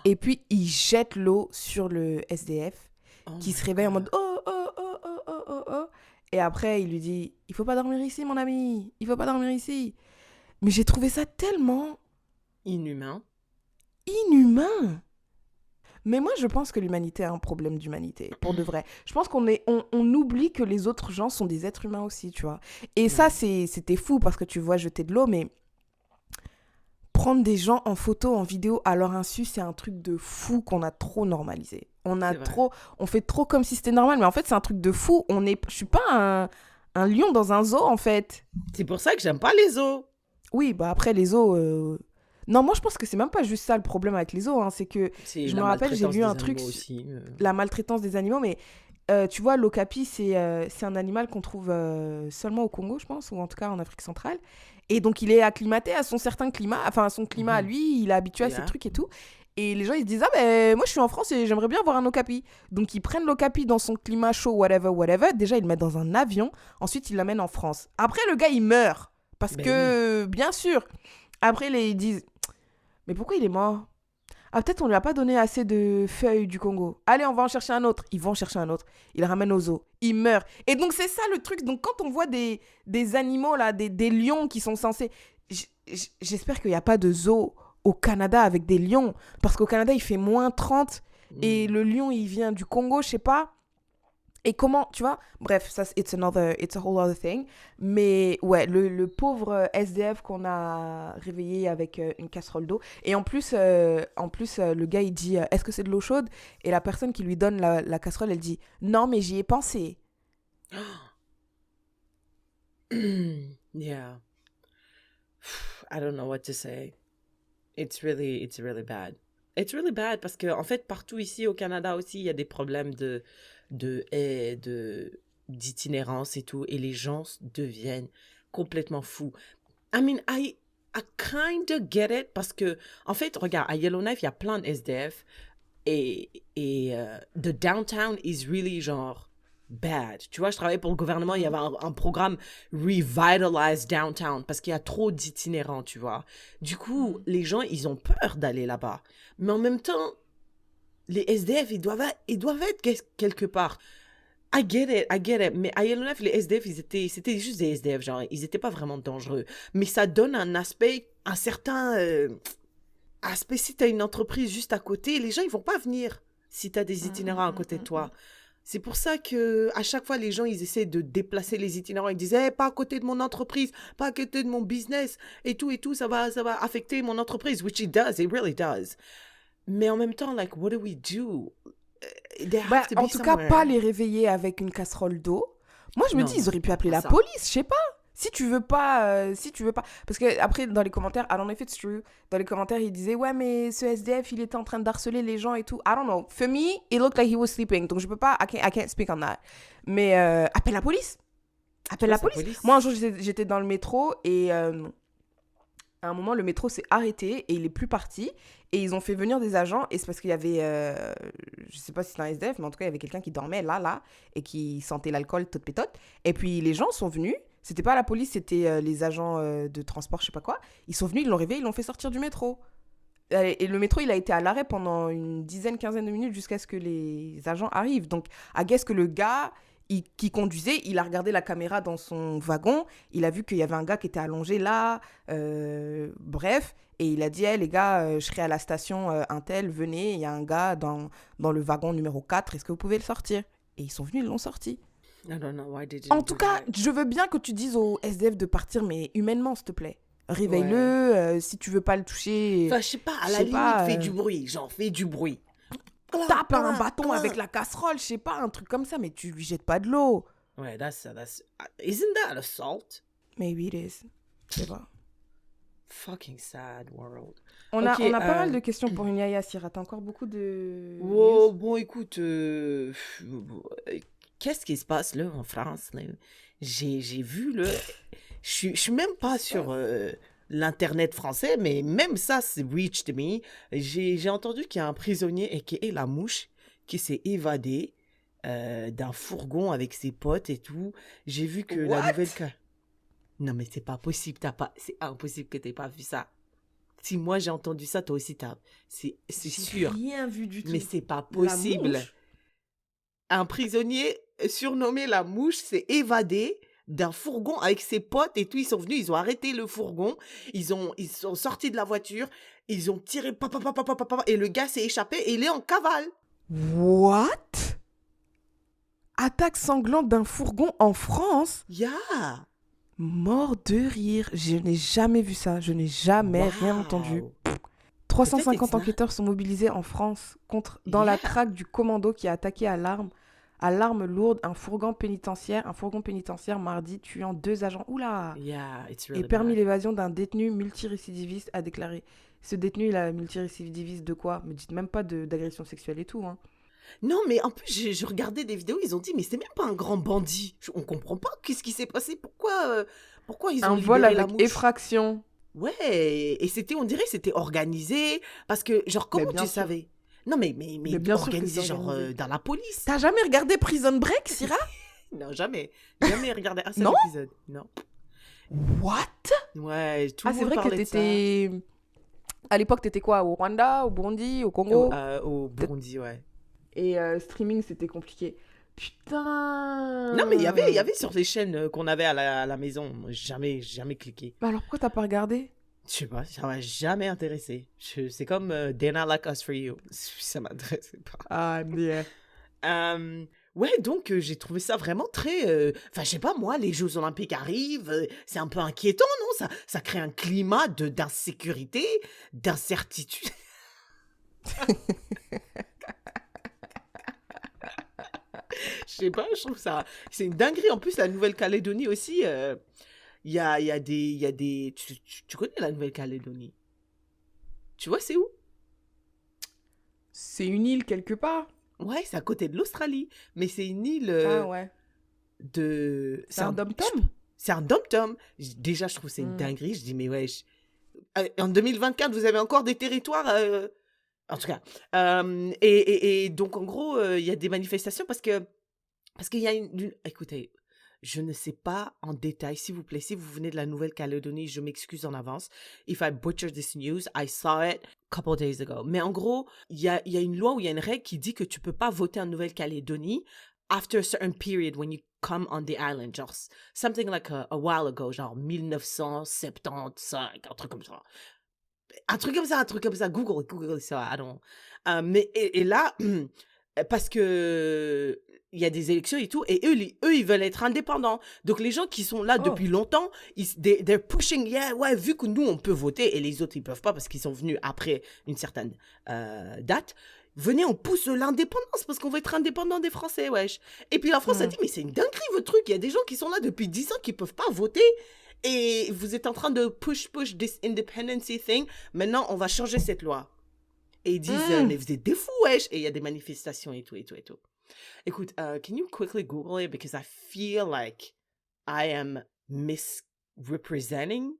Et puis, il jette l'eau sur le SDF qui se réveille en mode « Oh, oh, oh, oh, oh, oh, oh ». Et après, il lui dit « Il faut pas dormir ici, mon ami. Il faut pas dormir ici. » Mais j'ai trouvé ça tellement... Inhumain. inhumain. Mais moi, je pense que l'humanité a un problème d'humanité, pour de vrai. Je pense on oublie que les autres gens sont des êtres humains aussi, tu vois. Et ça, c'était fou parce que tu vois jeter de l'eau, mais prendre des gens en photo, en vidéo à leur insu, c'est un truc de fou qu'on a trop normalisé. On fait trop comme si c'était normal, mais en fait, c'est un truc de fou. Je suis pas un lion dans un zoo, en fait. C'est pour ça que j'aime pas les zoos. Oui, bah après, les zoos... Non, moi, je pense que c'est même pas juste ça le problème avec les zoos. Hein. C'est que, je me rappelle, j'ai lu un truc... Aussi, La maltraitance des animaux, mais tu vois, l'okapi, c'est un animal qu'on trouve seulement au Congo, je pense, ou en tout cas en Afrique centrale. Et donc, il est acclimaté à son certain climat, enfin, à son climat à lui, il est habitué à ces trucs et tout. Et les gens, ils se disent, ah ben, moi, je suis en France et j'aimerais bien avoir un okapi. Donc, ils prennent l'okapi dans son climat chaud, whatever. Déjà, ils le mettent dans un avion. Ensuite, ils l'amènent en France. Après, le gars, il meurt. Parce que, bien sûr, après, ils disent, mais pourquoi il est mort ? Ah, peut-être on lui a pas donné assez de feuilles du Congo. Allez, on va en chercher un autre. Ils vont en chercher un autre. Ils le ramènent au zoo. Il meurt. Et donc, c'est ça le truc. Donc, quand on voit des animaux, là, des lions qui sont censés... J'espère qu'il n'y a pas de zoo au Canada avec des lions. Parce qu'au Canada, il fait moins 30. Et le lion, il vient du Congo, je sais pas. Et comment, tu vois, bref, ça, it's a whole other thing. Mais ouais, le pauvre SDF qu'on a réveillé avec une casserole d'eau. Et en plus, le gars, il dit, est-ce que c'est de l'eau chaude ? Et la personne qui lui donne la casserole, elle dit, non, mais j'y ai pensé. Yeah. I don't know what to say. It's really bad. It's really bad parce que, en fait, partout ici au Canada aussi, il y a des problèmes d'itinérance et tout, et les gens deviennent complètement fous. I mean, I kind of get it parce que, en fait, regarde, à Yellowknife, il y a plein de SDF et the downtown is really genre bad. Tu vois, je travaillais pour le gouvernement, il y avait un programme Revitalize Downtown parce qu'il y a trop d'itinérants, tu vois. Du coup, les gens, ils ont peur d'aller là-bas. Mais en même temps, les SDF, ils doivent être quelque part. I get it. Mais à Yellowknife, les SDF, c'était juste des SDF, genre, ils étaient pas vraiment dangereux. Mais ça donne un certain aspect. Si t'as une entreprise juste à côté, les gens, ils vont pas venir si t'as des itinérants à côté de toi. C'est pour ça que à chaque fois, les gens, ils essaient de déplacer les itinérants. Ils disent, pas à côté de mon entreprise, pas à côté de mon business, et tout, ça va affecter mon entreprise, which it really does. Mais en même temps, like, what do we do? En tout cas, pas les réveiller avec une casserole d'eau. Moi, je me dis, ils auraient pu appeler la police, je sais pas. Si tu veux pas. Parce que après, dans les commentaires, I don't know if it's true, dans les commentaires, ils disaient, ouais, mais ce SDF, il était en train d'harceler les gens et tout. I don't know. For me, it looked like he was sleeping. Donc, je peux pas, I can't speak on that. Mais appelle la police. Appelle la police. Moi, un jour, j'étais dans le métro et à un moment, le métro s'est arrêté et il est plus parti. Et ils ont fait venir des agents et c'est parce qu'il y avait, je sais pas si c'est un SDF, mais en tout cas, il y avait quelqu'un qui dormait là, et qui sentait l'alcool toute pétote. Et puis, les gens sont venus. C'était pas la police, c'était les agents de transport, je sais pas quoi. Ils sont venus, ils l'ont réveillé, ils l'ont fait sortir du métro. Et le métro, il a été à l'arrêt pendant une quinzaine de minutes jusqu'à ce que les agents arrivent. Donc, I guess que le gars qui conduisait, il a regardé la caméra dans son wagon, il a vu qu'il y avait un gars qui était allongé là, bref, et il a dit, hey, les gars, je serai à la station Intel, venez, il y a un gars dans le wagon numéro 4, est-ce que vous pouvez le sortir ? Et ils sont venus, ils l'ont sorti. En tout cas, je veux bien que tu dises au SDF de partir, mais humainement, s'il te plaît. Réveille-le, si tu veux pas le toucher. Enfin, je sais pas, à la limite, fais du bruit. Genre, fais du bruit. Tape un bâton avec la casserole, je sais pas, un truc comme ça, mais tu lui jettes pas de l'eau. Ouais, isn't that assault? Maybe it is. Je sais pas. Fucking sad world. On a pas mal de questions pour une Yaya Sira. T'as encore beaucoup de... Oh, bon, écoute, qu'est-ce qui se passe là en France là? J'ai vu là, je suis même pas sur l'internet français, mais même ça c'est reached me. J'ai entendu qu'il y a un prisonnier aka la mouche qui s'est évadé d'un fourgon avec ses potes et tout. J'ai vu que la nouvelle non mais c'est pas possible, c'est impossible que t'aies pas vu ça. Si moi j'ai entendu ça, toi aussi c'est sûr. J'ai rien vu du tout. Mais c'est pas possible. Un prisonnier surnommé la mouche s'est évadé d'un fourgon avec ses potes et tout. Ils sont venus, ils ont arrêté le fourgon. Ils sont sortis de la voiture. Ils ont tiré, et le gars s'est échappé et il est en cavale. What? Attaque sanglante d'un fourgon en France? Yeah. Mort de rire. Je n'ai jamais vu ça. Je n'ai jamais rien entendu. 350 enquêteurs sont mobilisés en France dans la traque du commando qui a attaqué à l'arme lourde un fourgon pénitentiaire mardi, tuant 2 agents. Oula! Et permis l'évasion d'un détenu multirécidiviste, a déclaré. Ce détenu, il a multirécidiviste de quoi? Me dites même pas d'agression sexuelle et tout, hein. Non, mais en plus, je regardais des vidéos, ils ont dit, mais c'est même pas un grand bandit. On comprend pas qu'est-ce qui s'est passé. Pourquoi ils ont un vol libéré la avec mouche? effraction. Ouais, et on dirait que c'était organisé. Parce que, genre, comment tu savais? Non, mais bien organisé, genre, dans la police. T'as jamais regardé Prison Break, Syrah? Non, jamais. Jamais regardé un seul épisode. Non. What? Ouais, tout le monde c'est vrai que parlait de t'étais... À l'époque, t'étais quoi? Au Rwanda, au Burundi, au Congo? Au Burundi, ouais. Et streaming, c'était compliqué. Putain! Non, mais il y avait sur les chaînes qu'on avait à la maison. Jamais cliqué. Bah alors pourquoi t'as pas regardé? Je sais pas, ça m'a jamais intéressé. C'est comme Dana Like Us For You. Ça m'intéressait pas. Ah, yeah. Ouais, donc j'ai trouvé ça vraiment très... Enfin, je sais pas, moi, les Jeux Olympiques arrivent, c'est un peu inquiétant, non? Ça crée un climat d'insécurité, d'incertitude. Je sais pas, je trouve ça... C'est une dinguerie. En plus, la Nouvelle-Calédonie aussi, il y a des... Tu connais la Nouvelle-Calédonie? Tu vois, c'est où? C'est une île quelque part. Ouais, c'est à côté de l'Australie. Mais c'est une île ouais. C'est un dom-tom? C'est un dom-tom. Déjà, je trouve que c'est une dinguerie. Je dis, mais ouais... En 2024, vous avez encore des territoires... En tout cas. Et donc, en gros, il y a des manifestations parce qu'il y a Écoutez, je ne sais pas en détail, s'il vous plaît, si vous venez de la Nouvelle-Calédonie, je m'excuse en avance. If I butcher this news, I saw it a couple of days ago. Mais en gros, il y a une loi ou il y a une règle qui dit que tu peux pas voter en Nouvelle-Calédonie after a certain period when you come on the island. Genre, something like a while ago, genre 1975, un truc comme ça. Un truc comme ça. Google ça. Mais et là, parce que il y a des élections et tout, et eux, ils veulent être indépendants. Donc les gens qui sont là depuis longtemps, they're pushing, ouais, vu que nous on peut voter et les autres ils peuvent pas parce qu'ils sont venus après une certaine date. Venez, on pousse l'indépendance parce qu'on veut être indépendant des Français, wesh. Et puis la France a dit, mais c'est une dinguerie votre truc. Il y a des gens qui sont là depuis 10 ans qui peuvent pas voter. Et vous êtes en train de push this independency thing. Maintenant, on va changer cette loi. Et ils disent, mais vous êtes des fous, wesh. Et il y a des manifestations et tout. Écoute, can you quickly Google it? Because I feel like I am misrepresenting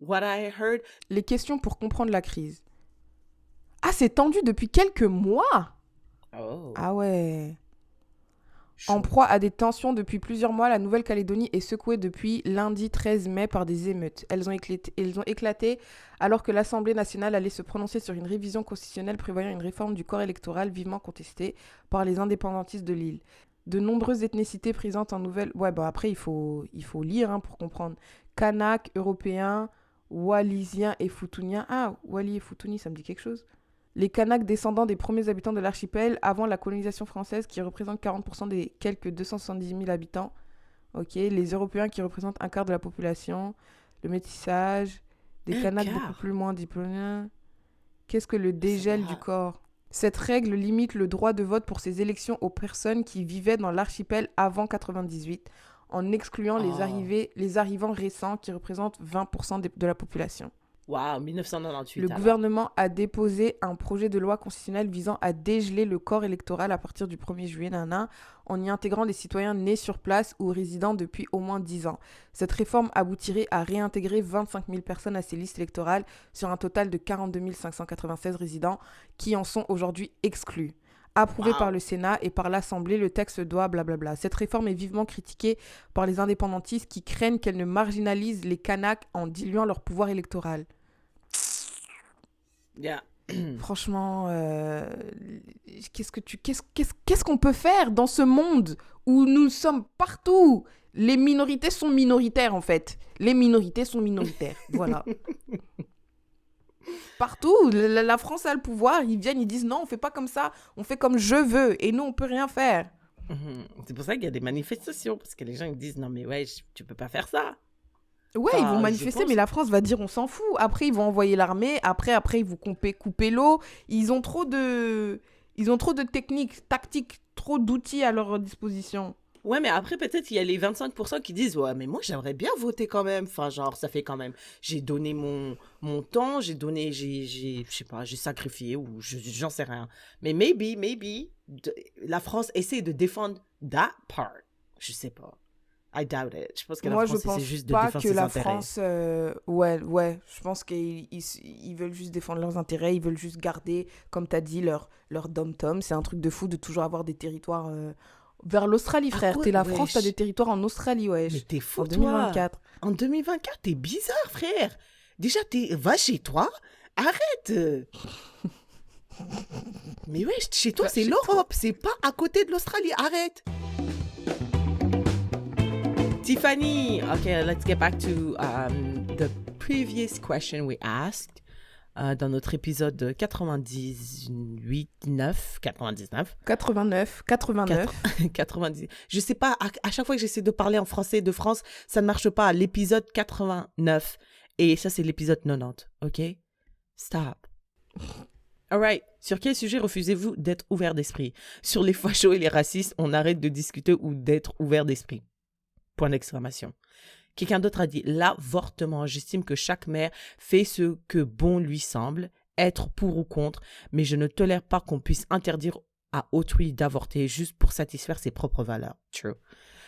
what I heard. Les questions pour comprendre la crise. Ah, c'est tendu depuis quelques mois. Oh. Ah ouais. En proie à des tensions depuis plusieurs mois, la Nouvelle-Calédonie est secouée depuis lundi 13 mai par des émeutes. Elles ont éclaté alors que l'Assemblée nationale allait se prononcer sur une révision constitutionnelle prévoyant une réforme du corps électoral vivement contestée par les indépendantistes de l'île. De nombreuses ethnicités présentes en Nouvelle... Ouais, bah après, il faut lire pour comprendre. Kanak, Européens, Wallisiens et Futuniens. Ah, Wali et Futuni, ça me dit quelque chose. Les Kanaks descendants des premiers habitants de l'archipel avant la colonisation française qui représentent 40% des quelques 270 000 habitants. Ok, les Européens qui représentent un quart de la population. Le métissage. Des Kanaks beaucoup plus moins diplômés. Qu'est-ce que le dégel du corps? Cette règle limite le droit de vote pour ces élections aux personnes qui vivaient dans l'archipel avant 98, en excluant les arrivants récents qui représentent 20% de la population. Wow, 1998. Le gouvernement a déposé un projet de loi constitutionnelle visant à dégeler le corps électoral à partir du 1er juillet en y intégrant des citoyens nés sur place ou résidant depuis au moins 10 ans. Cette réforme aboutirait à réintégrer 25 000 personnes à ces listes électorales sur un total de 42 596 résidents qui en sont aujourd'hui exclus. Approuvé par le Sénat et par l'Assemblée, le texte doit blablabla. Cette réforme est vivement critiquée par les indépendantistes qui craignent qu'elle ne marginalise les Kanaks en diluant leur pouvoir électoral. Yeah. Franchement, qu'est-ce qu'on peut faire dans ce monde où nous sommes partout? Les minorités sont minoritaires, en fait. Les minorités sont minoritaires. Voilà. Partout, la France a le pouvoir. Ils viennent, ils disent non, on fait pas comme ça. On fait comme je veux. Et nous, on peut rien faire. C'est pour ça qu'il y a des manifestations. Parce que les gens ils disent non, mais ouais, tu peux pas faire ça. Ouais, ils vont manifester, mais la France va dire on s'en fout. Après, ils vont envoyer l'armée. Après, ils vont couper l'eau. Ils ont trop de techniques, tactiques, trop d'outils à leur disposition. Ouais, mais après, peut-être, il y a les 25% qui disent ouais, mais moi, j'aimerais bien voter quand même. Enfin, genre, ça fait quand même. J'ai donné mon temps, je sais pas, j'ai sacrifié ou j'en sais rien. Mais maybe, la France essaie de défendre that part. Je sais pas. I doubt it. Je pense que la France essaie juste de défendre ses intérêts. Moi, je pense pas que la France... ouais. Je pense qu'ils veulent juste défendre leurs intérêts. Ils veulent juste garder, comme tu as dit, leur dom-tom. C'est un truc de fou de toujours avoir des territoires... vers l'Australie, frère. T'es la France, t'as des territoires en Australie, wesh. Mais t'es fou, en 2024. En 2024, t'es bizarre, frère. Déjà, va chez toi. Arrête. Mais wesh, chez toi, c'est l'Europe. C'est pas à côté de l'Australie. Arrête. Tiffany, okay, let's get back to the previous question we asked dans notre épisode 99. 90. Je sais pas, à chaque fois que j'essaie de parler en français de France, ça ne marche pas. L'épisode 89. Et ça, c'est l'épisode 90. OK? Stop. Alright. Sur quel sujet refusez-vous d'être ouvert d'esprit? Sur les fachos et les racistes, on arrête de discuter ou d'être ouvert d'esprit. Point d'exclamation. Quelqu'un d'autre a dit « L'avortement, j'estime que chaque mère fait ce que bon lui semble, être pour ou contre, mais je ne tolère pas qu'on puisse interdire à autrui d'avorter juste pour satisfaire ses propres valeurs. » True.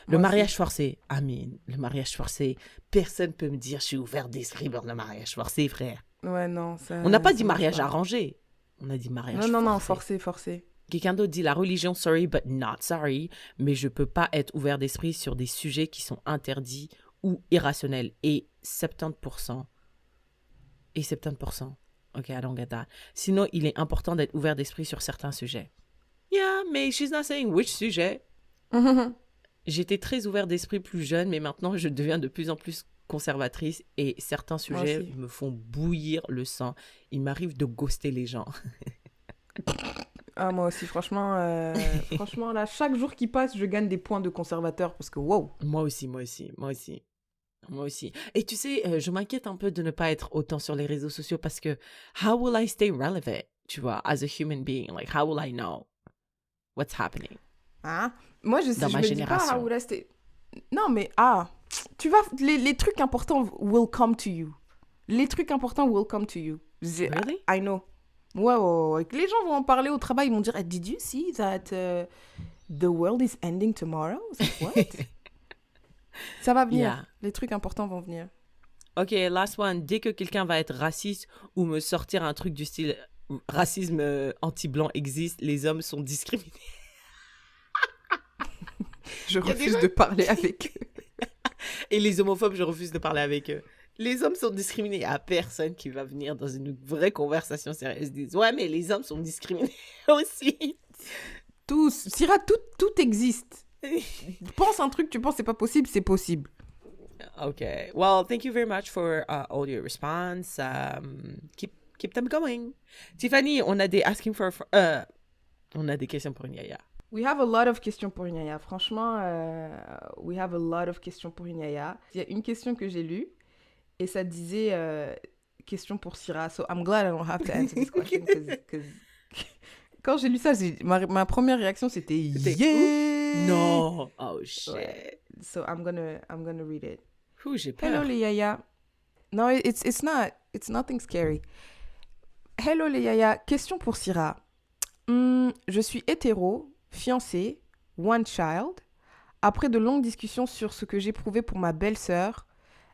Le mariage forcé, Amine, le mariage forcé, personne ne peut me dire « Je suis ouvert d'esprit pour le mariage forcé, frère. » Ouais, non, ça... On n'a pas dit mariage arrangé. On a dit mariage forcé. Non, forcé. Quelqu'un d'autre dit la religion, sorry but not sorry, mais je peux pas être ouvert d'esprit sur des sujets qui sont interdits ou irrationnels. Et 70%. Ok, I don't get that. Sinon, il est important d'être ouvert d'esprit sur certains sujets. Yeah, mais she's not saying which sujet. J'étais très ouvert d'esprit plus jeune, mais maintenant, je deviens de plus en plus conservatrice et certains sujets me font bouillir le sang. Il m'arrive de ghoster les gens. Ah, moi aussi, franchement, là, chaque jour qui passe, je gagne des points de conservateur parce que wow. Moi aussi. Et tu sais, je m'inquiète un peu de ne pas être autant sur les réseaux sociaux parce que how will I stay relevant, tu vois, as a human being? Like, how will I know what's happening? Ah, moi, je sais, dans ma génération. Dis pas how will I stay... Non, mais tu vas, les trucs importants will come to you. Les trucs importants will come to you. Really? I know. Ouais. Les gens vont en parler au travail, ils vont dire, did you see that the world is ending tomorrow? What? Ça va venir. Yeah. Les trucs importants vont venir. Ok, last one. Dès que quelqu'un va être raciste ou me sortir un truc du style racisme anti-blanc existe, les hommes sont discriminés. Je refuse de parler avec eux. Et les homophobes, je refuse de parler avec eux. Les hommes sont discriminés. Il n'y a personne qui va venir dans une vraie conversation sérieuse. Ils disent, ouais, mais les hommes sont discriminés aussi. Tous. Syrah, tout existe. Pense un truc, tu penses c'est pas possible, c'est possible. Okay. Well, thank you very much for all your response. Keep them going. Tiffany, on a des questions pour Nyaya. We have a lot of questions pour Nyaya. Franchement, we have a lot of questions pour Nyaya. Il y a une question que j'ai lue. Et ça disait question pour Syrah. So I'm glad I don't have to answer this question. Cause quand j'ai lu ça, ma première réaction c'était yeah! No! Oh shit. Ouais. So I'm gonna read it. J'ai peur. Hello les Yaya. No, it's nothing scary. Hello les Yaya. Question pour Syrah. Je suis hétéro, fiancée, one child. Après de longues discussions sur ce que j'éprouvais pour ma belle-sœur,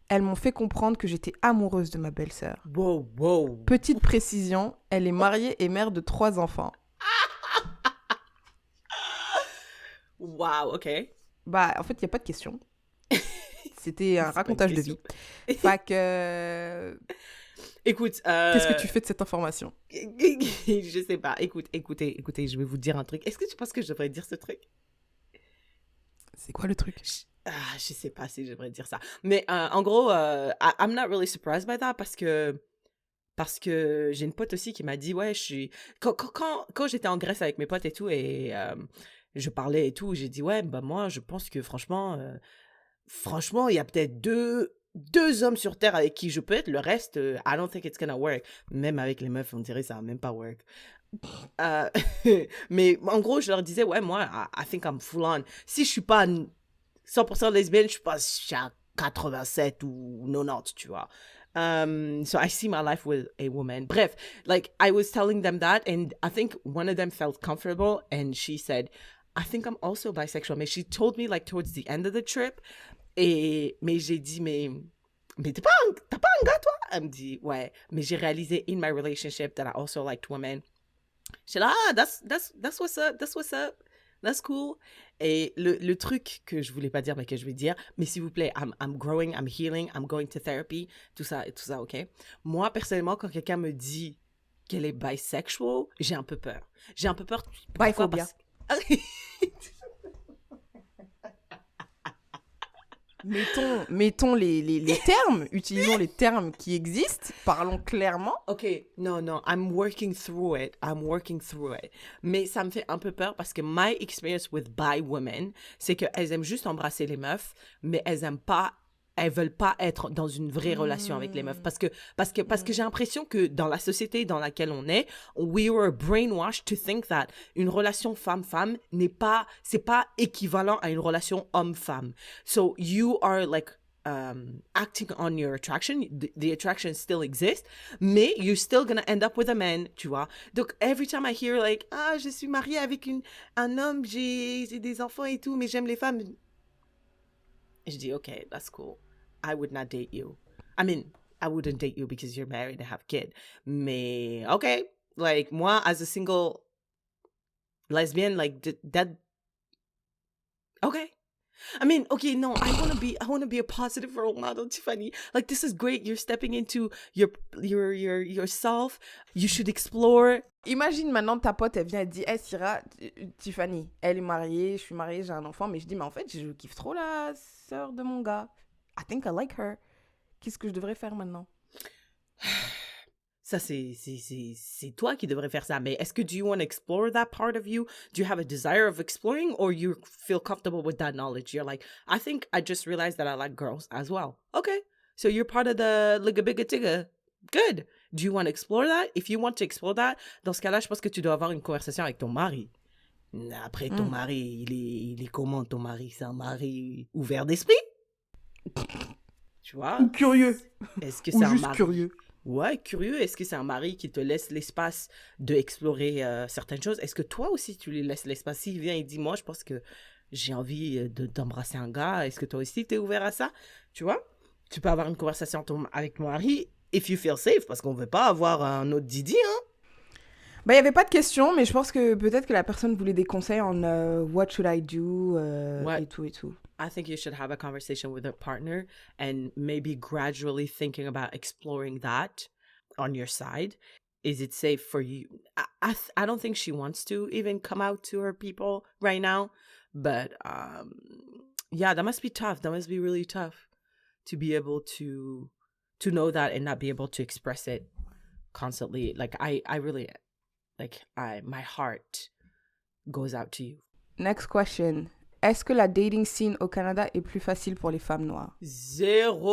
elles m'ont fait comprendre que j'étais amoureuse de ma belle-sœur. Wow. Petite précision, elle est mariée et mère de 3 enfants. Wow, ok. Bah, en fait, il n'y a pas de question. C'était un racontage de vie. Fait que... Écoute, Qu'est-ce que tu fais de cette information? je sais pas. Écoutez, je vais vous dire un truc. Est-ce que tu penses que je devrais dire ce truc? C'est quoi le truc? Je sais pas si je devrais dire ça. Mais en gros, I'm not really surprised by that parce que j'ai une pote aussi qui m'a dit, ouais, quand j'étais en Grèce avec mes potes et tout, et je parlais et tout, j'ai dit, ouais, bah moi, je pense que franchement, il y a peut-être deux hommes sur Terre avec qui je peux être. Le reste, I don't think it's gonna work. Même avec les meufs, on dirait ça va même pas work. Mais en gros, je leur disais, ouais, moi, I think I'm full on. Si je suis pas 100% lesbienne, je suis à 87 ou 90, tu vois. So I see my life with a woman. Bref, like I was telling them that, and I think one of them felt comfortable, and she said, I think I'm also bisexual. Mais she told me like towards the end of the trip. Mais j'ai dit, mais t'as pas un gars, toi? Elle me dit, ouais. Mais j'ai réalisé in my relationship that I also liked women. J'étais là, that's what's up, that's what's up. That's cool. Et le truc que je voulais pas dire, mais que je vais dire, mais s'il vous plaît, I'm growing, I'm healing, I'm going to therapy, tout ça, ok? Moi, personnellement, quand quelqu'un me dit qu'elle est bisexual, j'ai un peu peur. J'ai un peu peur. Biphobia. Mettons les termes, utilisons les termes qui existent, parlons clairement. Ok, non, I'm working through it. Mais ça me fait un peu peur parce que my experience with bi women, c'est qu'elles aiment juste embrasser les meufs, mais elles veulent pas être dans une vraie relation avec les meufs parce que j'ai l'impression que dans la société dans laquelle on est, we were brainwashed to think that une relation femme-femme c'est pas équivalent à une relation homme-femme. So you are like acting on your attraction, the attraction still exists, mais you're still gonna end up with a man, tu vois. Donc every time I hear like je suis mariée avec un homme, j'ai des enfants et tout, mais j'aime les femmes. Je dis, okay, that's cool. I would not date you. I mean, I wouldn't date you because you're married and have a kid. Mais, okay. Like, moi, as a single lesbian, like, that... Okay. I mean, okay, no, I want to be a positive role model, Tiffany. Like, this is great. You're stepping into yourself. You should explore. Imagine maintenant ta pote, elle vient et dit, hey Syrah, Tiffany, elle est mariée, je suis mariée, j'ai un enfant, mais je dis, mais en fait, je kiffe trop la sœur de mon gars. I think I like her. Qu'est-ce que je devrais faire maintenant? Ça, c'est toi qui devrais faire ça. Mais est-ce que do you want to explore that part of you? Do you have a desire of exploring, or you feel comfortable with that knowledge? You're like, I think I just realized that I like girls as well. Okay. So you're part of the Liga Biga Tigga. Good. Do you want to explore that? If you want to explore that, dans ce cas-là, je pense que tu dois avoir une conversation avec ton mari. Après, ton mari, il est comment ton mari? C'est un mari ouvert d'esprit? Tu vois? Ou curieux. Est-ce que Ou c'est juste un mari curieux? Ouais, curieux. Est-ce que c'est un mari qui te laisse l'espace d'explorer certaines choses? Est-ce que toi aussi, tu lui laisses l'espace? S'il vient et dit, moi, je pense que j'ai envie d'embrasser un gars, est-ce que toi aussi, t'es ouvert à ça? Tu vois? Tu peux avoir une conversation avec ton mari, if you feel safe, parce qu'on veut pas avoir un autre Didi, hein? Bah, il n'y avait pas de question, mais je pense que peut-être que la personne voulait des conseils en what should I do et tout et tout. I think you should have a conversation with a partner and maybe gradually thinking about exploring that on your side. Is it safe for you? I don't think she wants to even come out to her people right now. But yeah, that must be tough. That must be really tough to be able to know that and not be able to express it constantly. Like I really, like my heart goes out to you. Next question. Est-ce que la dating scene au Canada est plus facile pour les femmes noires? Zero.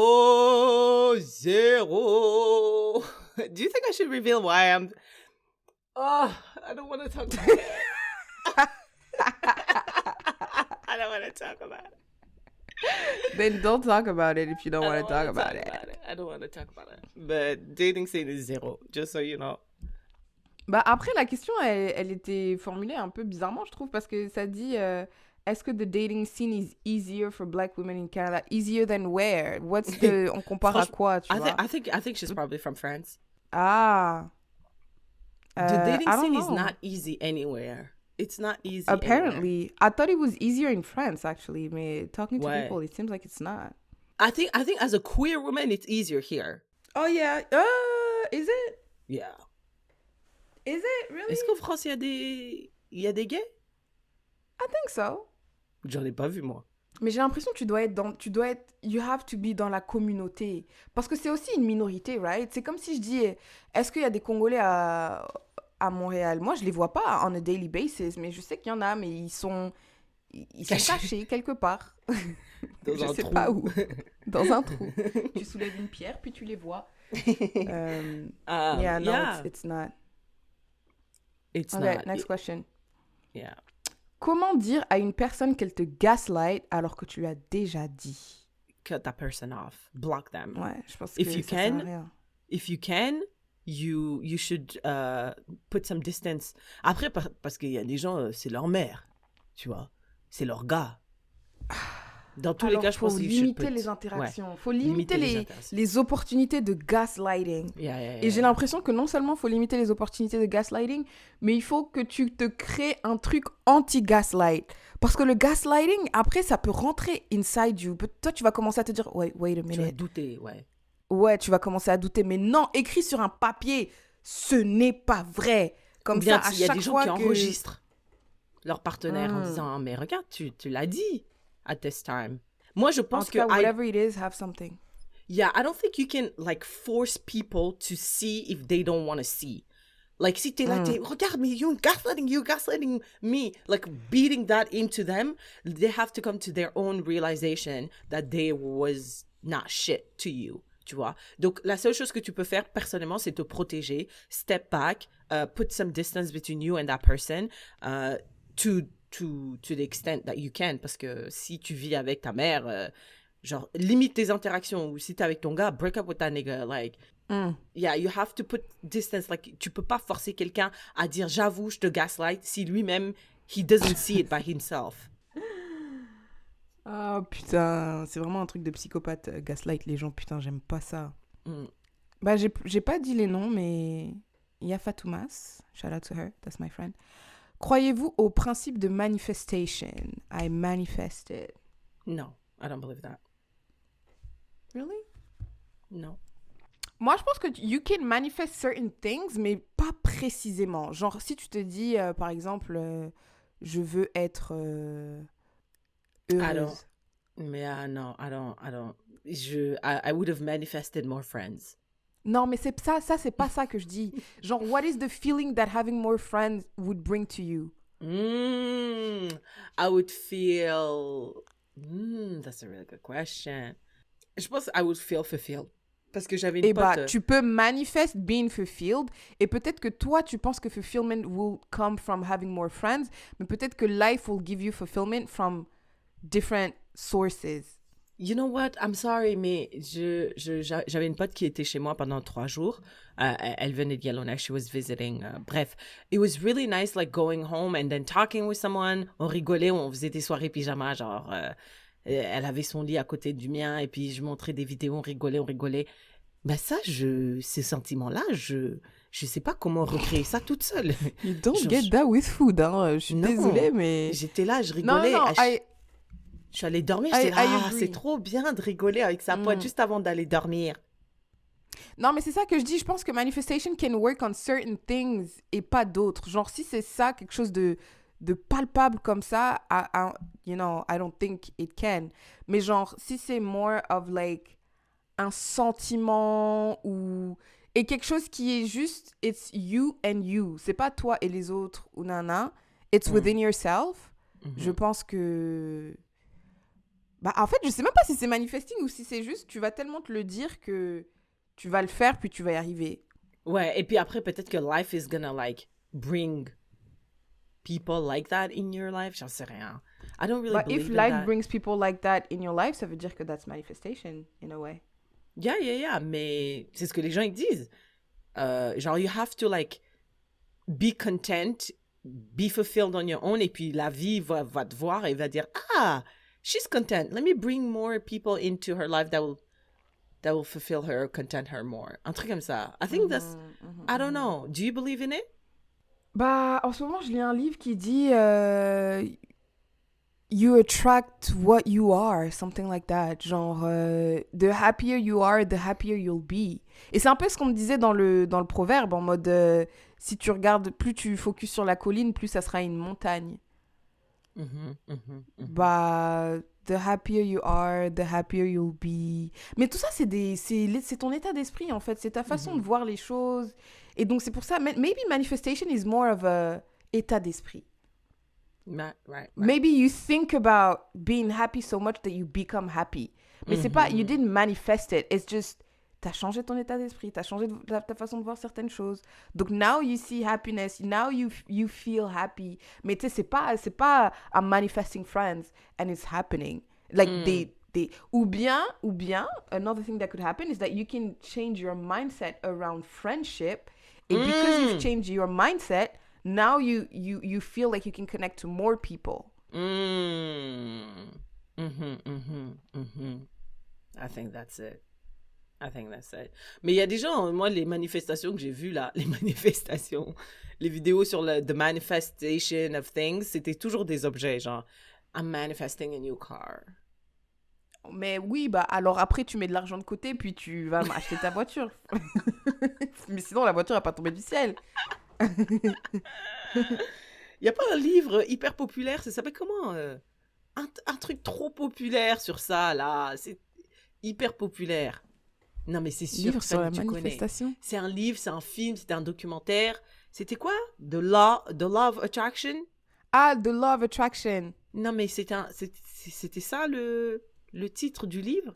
Do you think I should reveal why I'm... Oh, I don't want to talk about it. I don't want to talk about it. Then don't talk about it if you don't want to talk about it. I don't want to talk about it. But dating scene is zero, just so you know. Bah après, la question, elle était formulée un peu bizarrement, je trouve, parce que ça dit... Est-ce que the dating scene is easier for black women in Canada? Easier than where? On compare à quoi, tu vois? I think she's probably from France. Ah. The dating scene is not easy anywhere. It's not easy. Apparently. I thought it was easier in France, actually. But talking to people, it seems like it's not. I think as a queer woman, it's easier here. Oh, yeah. Is it? Yeah. Is it really? Est-ce qu'en France, il y a des gays? I think so. J'en ai pas vu, moi. Mais j'ai l'impression que you have to be dans la communauté. Parce que c'est aussi une minorité, right? C'est comme si je dis, est-ce qu'il y a des Congolais à Montréal? Moi, je les vois pas on a daily basis, mais je sais qu'il y en a, mais ils sont cachés quelque part. Dans je un sais trou. pas où. Dans un trou. Tu soulèves une pierre, puis tu les vois. Yeah, no, yeah. it's not. It's Okay, not. next question. Yeah. Comment dire à une personne qu'elle te gaslight alors que tu lui as déjà dit? Cut that person off. Block them. Ouais, je pense If que you ça sert à can, rien. If you can, you should put some distance. Après, parce qu'il y a des gens, c'est leur mère, tu vois. C'est leur gars. Dans tous les cas, je pense qu'il faut limiter les interactions. Il faut limiter les opportunités de gaslighting. Et j'ai l'impression que non seulement il faut limiter les opportunités de gaslighting, mais il faut que tu te crées un truc anti-gaslight. Parce que le gaslighting, après, ça peut rentrer inside you. Toi, tu vas commencer à te dire, wait a minute. Tu vas douter, ouais. Ouais, tu vas commencer à douter. Mais non, écrit sur un papier, ce n'est pas vrai. Comme bien, ça, à chaque fois il y a des gens qui enregistrent leur partenaire en disant, mais regarde, tu l'as dit at this time. Moi, je pense que whatever it is, have something. Yeah, I don't think you can like force people to see if they don't want to see. Like, si t'es là, regarde, mais you're gaslighting me. Like, beating that into them, they have to come to their own realization that they was not shit to you. Tu vois? Donc, la seule chose que tu peux faire, personnellement, c'est te protéger, step back, put some distance between you and that person, to the extent that you can. Parce que si tu vis avec ta mère, genre, limite tes interactions. Ou si t'es avec ton gars, break up with that nigga. Like, yeah, you have to put distance. Like, tu peux pas forcer quelqu'un à dire, j'avoue, je te gaslight, si lui-même, he doesn't see it by himself. Ah, putain, c'est vraiment un truc de psychopathe, gaslight les gens, putain, j'aime pas ça. Bah, j'ai pas dit les noms, mais il y a Fatoumas, shout out to her, that's my friend. Croyez-vous au principe de manifestation? I manifested. No, I don't believe that. Really? No. Moi, je pense que you can manifest certain things, mais pas précisément. Genre, si tu te dis, par exemple, je veux être heureuse. No, I don't. I would have manifested more friends. Non, mais c'est c'est pas ça que je dis. Genre, what is the feeling that having more friends would bring to you? I would feel... that's a really good question. Je pense que I would feel fulfilled. Parce que j'avais une pote... tu peux manifest being fulfilled, et peut-être que toi, tu penses que fulfillment will come from having more friends, mais peut-être que life will give you fulfillment from different sources. You know what? I'm sorry, mais j'avais une pote qui était chez moi pendant 3 jours. Elle venait de Yellowknife. She was visiting. Bref, it was really nice, like, going home and then talking with someone. On rigolait, on faisait des soirées pyjama, genre... elle avait son lit à côté du mien et puis je montrais des vidéos, on rigolait. Ben ça, ces sentiments-là, je sais pas comment recréer ça toute seule. You don't get that with food, hein. Je suis désolée, mais... J'étais là, je rigolais. Non, je suis allée dormir, j'étais là, c'est trop bien de rigoler avec sa pote juste avant d'aller dormir. Non, mais c'est ça que je dis. Je pense que manifestation can work on certain things et pas d'autres. Genre, si c'est ça, quelque chose de palpable comme ça, I don't think it can. Mais genre, si c'est more of like un sentiment ou... Et quelque chose qui est juste, it's you and you. C'est pas toi et les autres ou nana. It's within yourself. Je pense que... Bah, en fait, je sais même pas si c'est manifesting ou si c'est juste, tu vas tellement te le dire que tu vas le faire puis tu vas y arriver. Ouais, et puis après, peut-être que life is gonna like bring people like that in your life. J'en sais rien. I don't really believe in that. If life brings people like that in your life, ça veut dire que that's manifestation, in a way. Yeah, mais c'est ce que les gens ils disent. Genre, you have to like be content, be fulfilled on your own, et puis la vie va te voir et va dire, ah, she's content. Let me bring more people into her life that will fulfill her, content her more. Un truc comme ça. I think that's, I don't know. Do you believe in it? Bah, en ce moment, je lis un livre qui dit you attract what you are, something like that. Genre, the happier you are, the happier you'll be. Et c'est un peu ce qu'on me disait dans le proverbe, en mode, si tu regardes, plus tu focuses sur la colline, plus ça sera une montagne. Bah, the happier you are, the happier you'll be. Mais tout ça, c'est ton état d'esprit, en fait. C'est ta façon de voir les choses. Et donc, c'est pour ça, maybe manifestation is more of a état d'esprit. Right. Maybe you think about being happy so much that you become happy. Mais c'est pas, you didn't manifest it. It's just, t'as changé ton état d'esprit, t'as changé ta façon de voir certaines choses. Donc now you see happiness, now you feel happy. Mais tu sais, c'est pas I'm manifesting friends and it's happening. Like ou bien, another thing that could happen is that you can change your mindset around friendship. And because you've changed your mindset, now you feel like you can connect to more people. I think that's it. Mais il y a des gens, moi, les manifestations que j'ai vues là, les vidéos sur the manifestation of things, c'était toujours des objets, genre, I'm manifesting a new car. Mais oui, bah alors après, tu mets de l'argent de côté, puis tu vas acheter ta voiture. Mais sinon, la voiture va pas tomber du ciel. Il n'y a pas un livre hyper populaire, ça s'appelle comment un truc trop populaire sur ça, là. C'est hyper populaire. Non, mais c'est sûr livre que sur la tu manifestation. connais. C'est un livre, c'est un film, c'était un documentaire. C'était quoi? The Law of Attraction? Ah, The Law of Attraction. Non, mais c'était ça le titre du livre?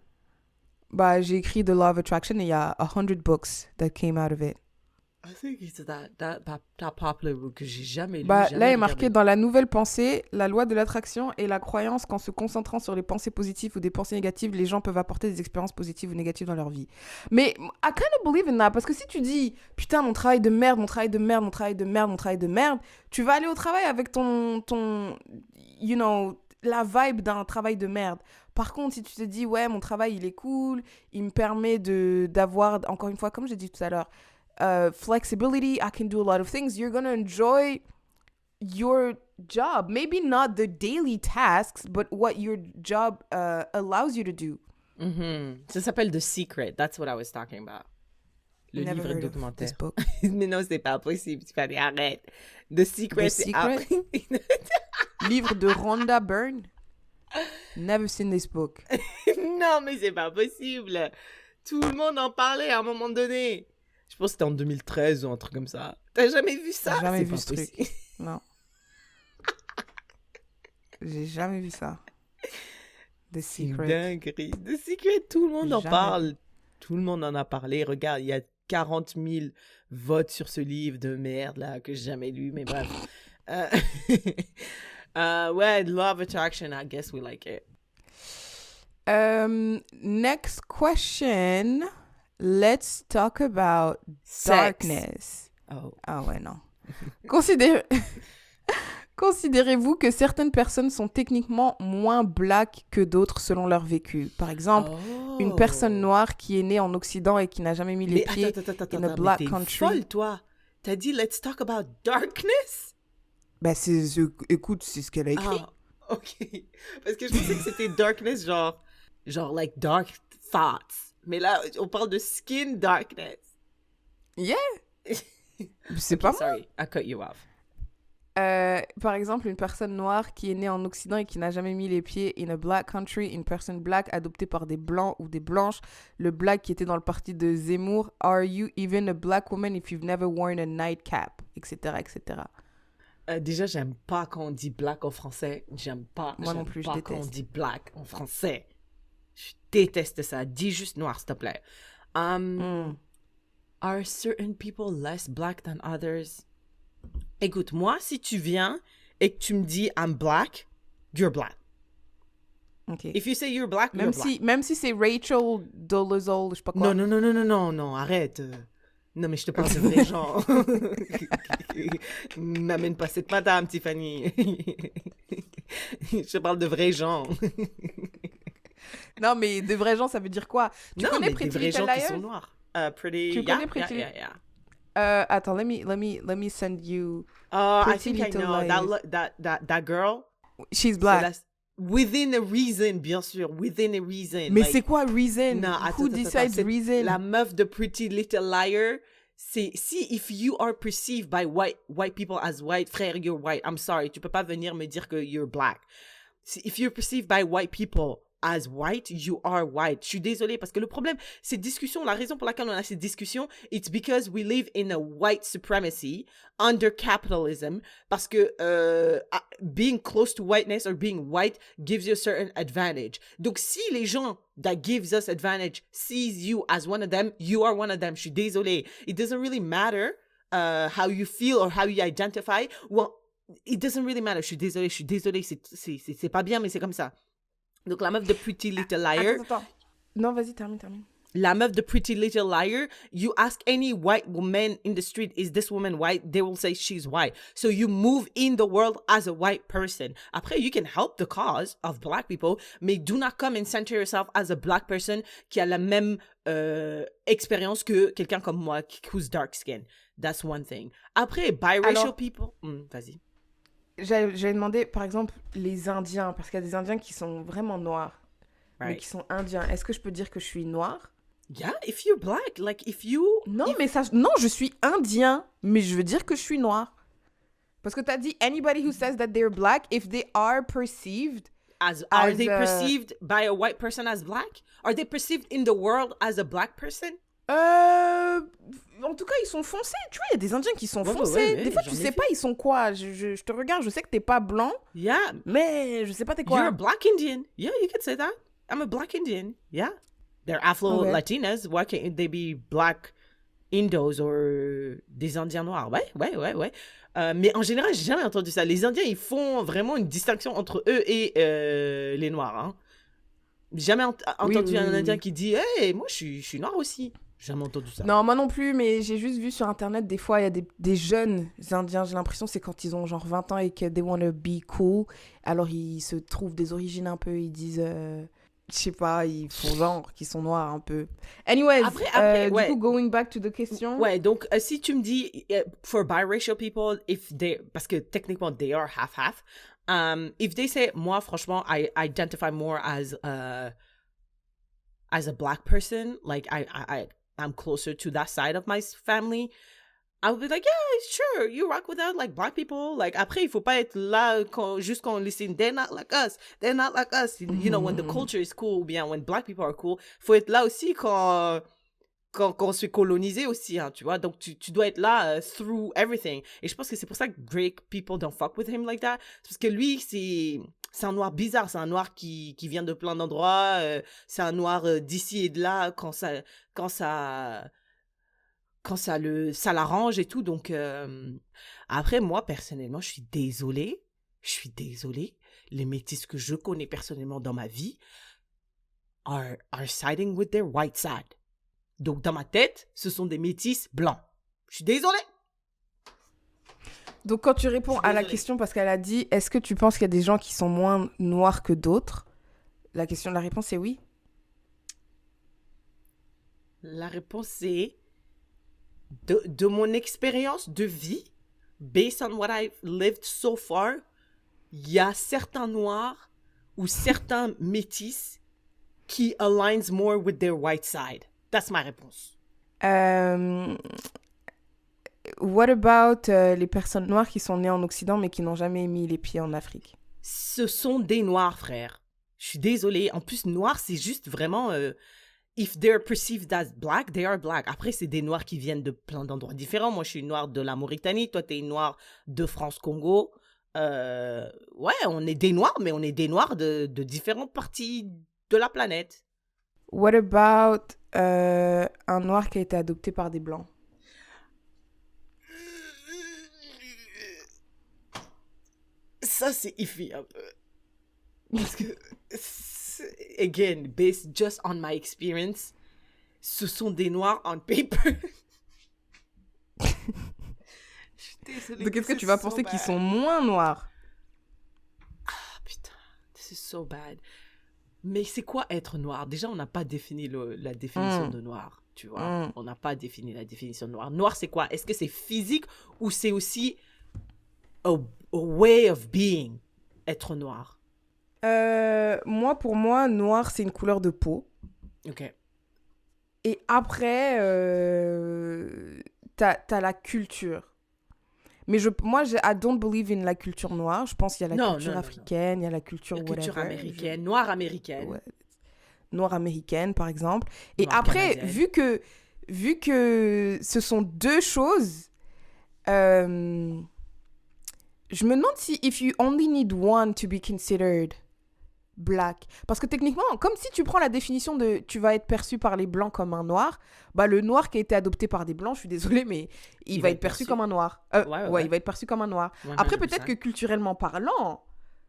Bah, j'ai écrit The Law of Attraction et il y a 100 books that came out of it. I think it's that popular book que j'ai jamais lu. Bah, jamais là, il est regardé. marqué dans la nouvelle pensée, la loi de l'attraction et la croyance qu'en se concentrant sur les pensées positives ou des pensées négatives, les gens peuvent apporter des expériences positives ou négatives dans leur vie. Mais I kind of believe in that, parce que si tu dis putain, mon travail de merde, tu vas aller au travail avec ton you know, la vibe d'un travail de merde. Par contre, si tu te dis ouais, mon travail il est cool, il me permet d'avoir, encore une fois, comme j'ai dit tout à l'heure, flexibility, I can do a lot of things, you're gonna enjoy your job. Maybe not the daily tasks, but what your job allows you to do. Ça s'appelle The Secret, that's what I was talking about. Le Never livre heard of documentaire. this book. Mais non, c'est pas possible, tu fallait arrête. The Secret, The Secret? Livre de Rhonda Byrne. Never seen this book. Non, mais c'est pas possible. Tout le monde en parlait à un moment donné. Je pense que c'était en 2013 ou un truc comme ça. T'as jamais vu ça? J'ai jamais C'est vu pas ce truc. possible. Non. J'ai jamais vu ça. The C'est Secret. dinguerie. The Secret, tout le monde en Jamais. parle. Tout le monde en a parlé. Regarde, il y a 40 000 votes sur ce livre de merde là que j'ai jamais lu, mais bref. Ouais, Law of Attraction, I guess we like it. Next question. Let's talk about Sex. darkness. Oh. Ah ouais, non. Considérez-vous que certaines personnes sont techniquement moins black que d'autres selon leur vécu? Par exemple, une personne noire qui est née en Occident et qui n'a jamais mis les pieds in a black mais t'es country. folle, toi. T'as dit, let's talk about darkness? Ben, écoute, c'est ce qu'elle a écrit. Ah, ok. Parce que je pensais que c'était darkness, genre like dark thoughts. Mais là, on parle de skin darkness. Yeah! C'est Ok, pas moi. sorry, I cut you off. Par exemple, une personne noire qui est née en Occident et qui n'a jamais mis les pieds in a black country, une personne black adoptée par des blancs ou des blanches, le black qui était dans le parti de Zemmour, are you even a black woman if you've never worn a nightcap, etc., etc. Déjà, j'aime pas quand on dit black en français. J'aime pas. Moi non plus, je déteste. Quand on déteste. dit black en français. Je déteste ça. Dis juste noir, s'il te plaît. Are certain people less black than others? Écoute, moi, si tu viens et que tu me dis I'm black, you're black. Ok. If you say you're black, you're black. Même si c'est Rachel Dolezal, je sais pas quoi. Non, arrête. Non, mais je te parle de vrais gens. N'amène pas cette madame, Tiffany. Je te parle de vrais gens. Non, mais de vrais gens, ça veut dire quoi? Tu connais mais Pretty des vrais Little gens qui Liars? sont noirs. Pretty... Tu connais Pretty yeah. Attends, let me send you I Pretty think I Little know. Liars. That girl. She's black. Within a reason, bien sûr. Within a reason. Mais c'est quoi reason? Non, Who decides reason? La meuf de Pretty Little Liar, c'est si if you are perceived by white people as white, frère, you're white. I'm sorry, tu peux pas venir me dire que you're black. If you're perceived by white people as white, you are white. Je suis désolée parce que le problème, cette discussion, la raison pour laquelle on a cette discussion, it's because we live in a white supremacy under capitalism. Parce que being close to whiteness or being white gives you a certain advantage. Donc si les gens that gives us advantage sees you as one of them, you are one of them. Je suis désolée. It doesn't really matter how you feel or how you identify. Well, it doesn't really matter. Je suis désolée. C'est pas bien, mais c'est comme ça. Donc, la meuf de Pretty Little Liar. Attends. Non, vas-y, termine. La meuf de Pretty Little Liar, you ask any white woman in the street, is this woman white? They will say she's white. So you move in the world as a white person. Après, you can help the cause of black people, mais do not come and center yourself as a black person qui a la même expérience que quelqu'un comme moi, who's dark skin. That's one thing. Après, biracial people... vas-y. J'avais demandé, par exemple, les Indiens, parce qu'il y a des Indiens qui sont vraiment noirs, right. Mais qui sont Indiens. Est-ce que je peux dire que je suis noire? Yeah, if you're black, like if you... Non, je suis Indien, mais je veux dire que je suis noire. Parce que t'as dit, anybody who says that they're black, if they are perceived... Are they perceived by a white person as black? Are they perceived in the world as a black person? En tout cas, ils sont foncés. Tu vois, il y a des Indiens qui sont foncés. Des fois, tu sais pas, ils sont quoi. Je te regarde, je sais que t'es pas blanc. Yeah. Mais je sais pas t'es quoi. You're a black Indian. Yeah, you could say that. I'm a black Indian. Yeah. They're Afro-Latinas. Why can't they be black Indos or des Indiens noirs? Ouais. Mais en général, j'ai jamais entendu ça. Les Indiens, ils font vraiment une distinction entre eux et les Noirs. Hein. J'ai jamais entendu un Indien qui dit « Hey, moi, je suis noir aussi ». Jamais entendu ça. Non, moi non plus, mais j'ai juste vu sur Internet, des fois, il y a des jeunes Indiens, j'ai l'impression, c'est quand ils ont genre 20 ans et que they want to be cool, alors ils se trouvent des origines un peu, ils disent, je sais pas, ils font genre qu'ils sont noirs un peu. Anyways, après, du coup, going back to the question. Ouais, donc si tu me dis, for biracial people, parce que techniquement, they are half-half, if they say, moi, franchement, I identify more as a black person, like I'm closer to that side of my family, I would be like, yeah, sure, you rock with that, like, black people. Like, après, il faut pas être là juste quand on listen, they're not like us. You know, when the culture is cool, ou bien when black people are cool, faut être là aussi quand on se fait coloniser aussi, hein, tu vois. Donc, tu dois être là through everything. Et je pense que c'est pour ça que Drake, people don't fuck with him like that. Parce que lui, c'est un noir bizarre. C'est un noir qui vient de plein d'endroits. C'est un noir d'ici et de là quand ça l'arrange et tout. Donc, après, moi, personnellement, je suis désolée. Les métis que je connais personnellement dans ma vie are siding with their white side. Donc, dans ma tête, ce sont des métis blancs. Je suis désolée. Donc, quand tu réponds à la question, parce qu'elle a dit, est-ce que tu penses qu'il y a des gens qui sont moins noirs que d'autres? La réponse est oui. La réponse est, de mon expérience de vie, based on what I've lived so far, il y a certains noirs ou certains métis qui aligns more with their white side. That's ma réponse. What about les personnes noires qui sont nées en Occident mais qui n'ont jamais mis les pieds en Afrique? Ce sont des noirs, frère. Je suis désolée. En plus, noir, c'est juste vraiment... if they're perceived as black, they are black. Après, c'est des noirs qui viennent de plein d'endroits différents. Moi, je suis une noire de la Mauritanie. Toi, t'es une noire de France-Congo. Ouais, on est des noirs, mais on est des noirs de différentes parties de la planète. What about un noir qui a été adopté par des blancs? Ça, c'est iffy un peu. Parce que, again, based just on my experience, ce sont des noirs on paper. Je suis désolée. Donc, est-ce que tu vas penser qu'ils sont moins noirs? Ah, putain, this is so bad. Mais c'est quoi être noir? Déjà, on n'a pas défini la définition de noir, tu vois. On n'a pas défini la définition de noir. Noir, c'est quoi? Est-ce que c'est physique ou c'est aussi a way of being, être noir? Pour moi, noir, c'est une couleur de peau. Ok. Et après, t'as la culture. Mais I don't believe in la culture noire. Je pense qu'il y a la Non, culture non, non, non. africaine, il y a la culture La culture whatever. américaine, noire américaine, Ouais, noire américaine, par exemple. Et noire après, canadienne. vu que ce sont deux choses, euh, je me demande si if you only need one to be considered black. Parce que techniquement, comme si tu prends la définition de tu vas être perçu par les blancs comme un noir, bah le noir qui a été adopté par des blancs, je suis désolée, mais il va être perçu comme un noir. Ouais. Il va être perçu comme un noir. Après, peut-être 100%. que culturellement parlant,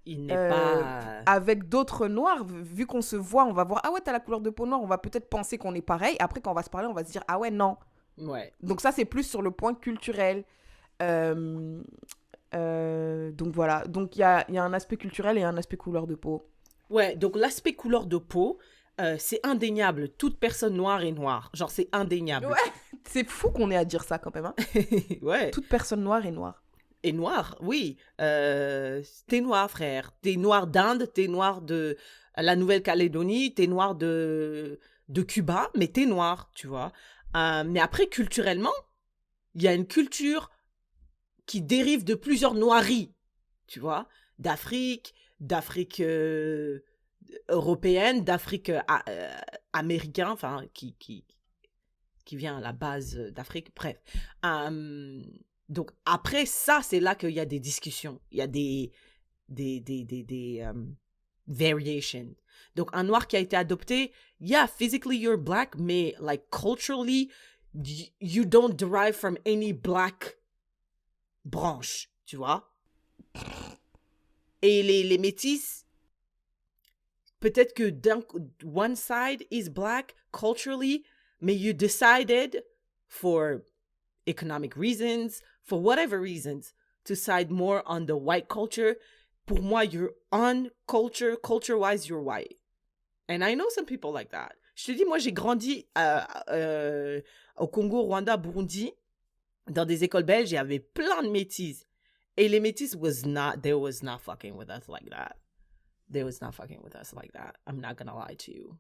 Il n'est pas... avec d'autres noirs, vu qu'on se voit, on va voir, ah ouais, t'as la couleur de peau noire, on va peut-être penser qu'on est pareil. Après, quand on va se parler, on va se dire, ah ouais, non. Ouais. Donc ça, c'est plus sur le point culturel. Donc voilà. Donc il y a un aspect culturel et un aspect couleur de peau. Ouais, donc l'aspect couleur de peau, c'est indéniable. Toute personne noire est noire. Genre, c'est indéniable. Ouais, c'est fou qu'on ait à dire ça quand même. Hein. Ouais. Toute personne noire est noire. Et noir, oui. T'es noir, frère. T'es noir d'Inde, t'es noir de la Nouvelle-Calédonie, t'es noir de Cuba, mais t'es noir, tu vois. Mais après, culturellement, il y a une culture qui dérive de plusieurs noiries, tu vois. D'Afrique européenne, d'Afrique américaine, enfin, qui vient à la base d'Afrique, bref. Donc, après ça, c'est là qu'il y a des discussions. Il y a des variations. Donc, un noir qui a été adopté, yeah, physically you're black, mais, like, culturally, you don't derive from any black branche, tu vois. Et les métis, peut-être que one side is black culturally, mais you decided for economic reasons, for whatever reasons, to side more on the white culture. Pour moi, you're on culture-wise, you're white. And I know some people like that. Je te dis, moi, j'ai grandi au Congo, Rwanda, Burundi, dans des écoles belges, il y avait plein de métis. Et les métis they was not fucking with us like that. They was not fucking with us like that. I'm not gonna lie to you.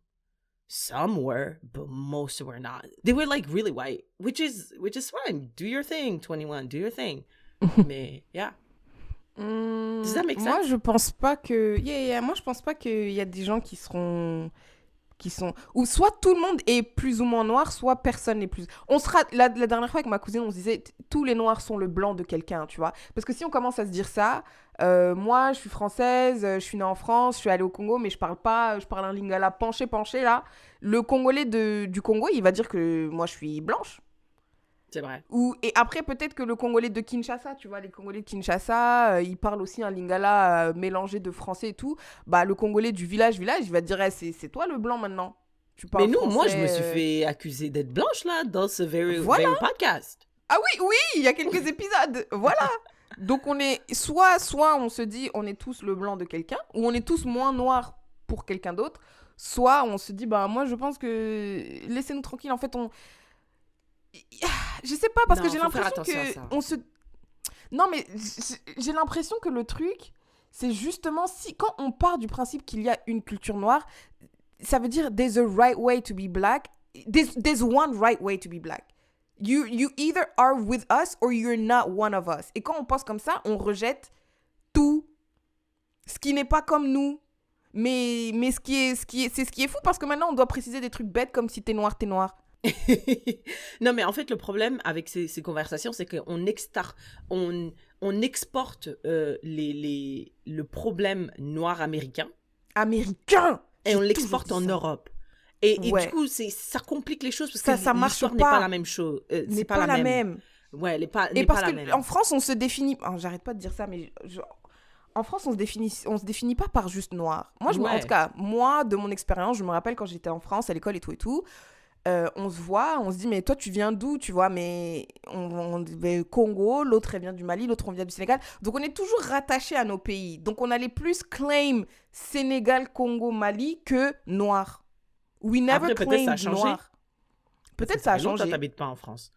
Some were, but most were not. They were like really white, which is fine. Do your thing, 21. Do your thing. Mais yeah. Does that make sense? Moi, je pense pas que. Moi, je pense pas qu'il y a des gens qui sont. Ou soit tout le monde est plus ou moins noir, soit personne n'est plus. La dernière fois avec ma cousine, on se disait tous les noirs sont le blanc de quelqu'un, tu vois. Parce que si on commence à se dire ça, moi, je suis française, je suis née en France, je suis allée au Congo, mais je parle un lingala penché là. Le Congolais du Congo, il va dire que moi, je suis blanche. C'est vrai. Et après, peut-être que le Congolais de Kinshasa, tu vois, les Congolais de Kinshasa, ils parlent aussi un lingala mélangé de français et tout. Bah, le Congolais du village, il va te dire, c'est toi le blanc maintenant. Tu parles Mais nous, français, moi, je me suis fait accuser d'être blanche, là, dans ce very podcast. Ah oui, il y a quelques épisodes. Voilà. Donc, on est soit on se dit, on est tous le blanc de quelqu'un, ou on est tous moins noirs pour quelqu'un d'autre, soit on se dit, bah, moi, je pense que laissez-nous tranquille. En fait, je sais pas, parce que j'ai l'impression que on se... Non, mais j'ai l'impression que le truc, c'est justement quand on part du principe qu'il y a une culture noire, ça veut dire there's a right way to be black. There's one right way to be black. You either are with us or you're not one of us. Et quand on pense comme ça, on rejette tout ce qui n'est pas comme nous. Mais c'est ce qui est fou, parce que maintenant on doit préciser des trucs bêtes comme si t'es noir, t'es noir. Non, mais en fait, le problème avec ces conversations, c'est qu'on on exporte le problème noir américain. Et on l'exporte en Europe. Et du coup, ça complique les choses, parce que ça marche l'histoire n'est pas la même chose. C'est pas la même. Ouais, elle n'est pas la même. En France, on se définit... j'arrête pas de dire ça, mais... En France, on se définit pas par juste noir. Moi, en tout cas, de mon expérience, je me rappelle quand j'étais en France, à l'école et tout, on se voit, on se dit, mais toi, tu viens d'où, tu vois, mais on Congo, l'autre, elle vient du Mali, l'autre, on vient du Sénégal. Donc, on est toujours rattaché à nos pays. Donc, on allait plus claim Sénégal, Congo, Mali que noir. We never claim noir. Peut-être ça a changé. Toi, t'habites pas en France.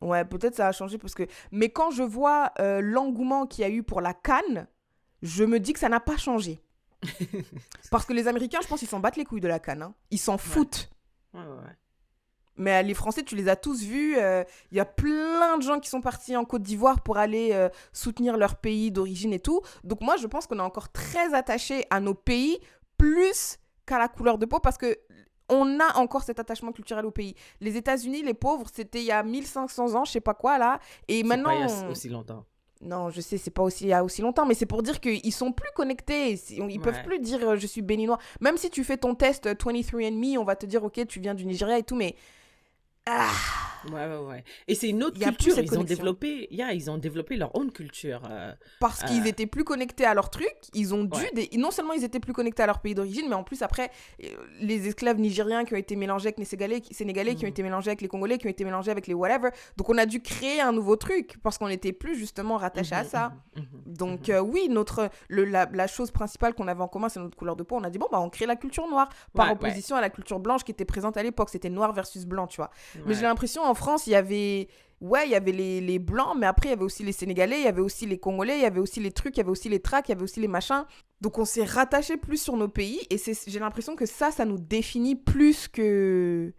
Ouais, peut-être ça a changé, parce que... Mais quand je vois l'engouement qu'il y a eu pour la CAN, je me dis que ça n'a pas changé. Parce que les Américains, je pense, ils s'en battent les couilles de la CAN. Hein. Ils s'en foutent. Ouais. Mais les Français, tu les as tous vus. Il y a plein de gens qui sont partis en Côte d'Ivoire pour aller soutenir leur pays d'origine et tout. Donc moi, je pense qu'on est encore très attaché à nos pays plus qu'à la couleur de peau parce que on a encore cet attachement culturel au pays. Les États-Unis, les pauvres, c'était il y a 1500 ans, je sais pas quoi là. Et maintenant... C'est pas il y a aussi longtemps. Non, je sais, c'est pas aussi il y a aussi longtemps, mais c'est pour dire qu'ils sont plus connectés. Ils peuvent plus dire je suis béninois. Même si tu fais ton test 23andMe, on va te dire ok, tu viens du Nigeria et tout, mais... Ouais. Et c'est une autre culture. Ils ont développé leur own culture. Parce qu'ils étaient plus connectés à leur truc. Ils ont dû... Non seulement ils étaient plus connectés à leur pays d'origine, mais en plus après, les esclaves nigériens qui ont été mélangés avec les Sénégalais qui ont été mélangés avec les Congolais, qui ont été mélangés avec les whatever. Donc on a dû créer un nouveau truc parce qu'on n'était plus justement rattachés à ça. Donc oui, la chose principale qu'on avait en commun, c'est notre couleur de peau. On a dit, bon, bah on crée la culture noire par opposition à la culture blanche qui était présente à l'époque. C'était noir versus blanc, tu vois. Mais j'ai l'impression en France, il y avait les blancs, mais après il y avait aussi les Sénégalais, il y avait aussi les Congolais, il y avait aussi les trucs, il y avait aussi les tracks, il y avait aussi les machins. Donc on s'est rattaché plus sur nos pays et j'ai l'impression que ça nous définit plus que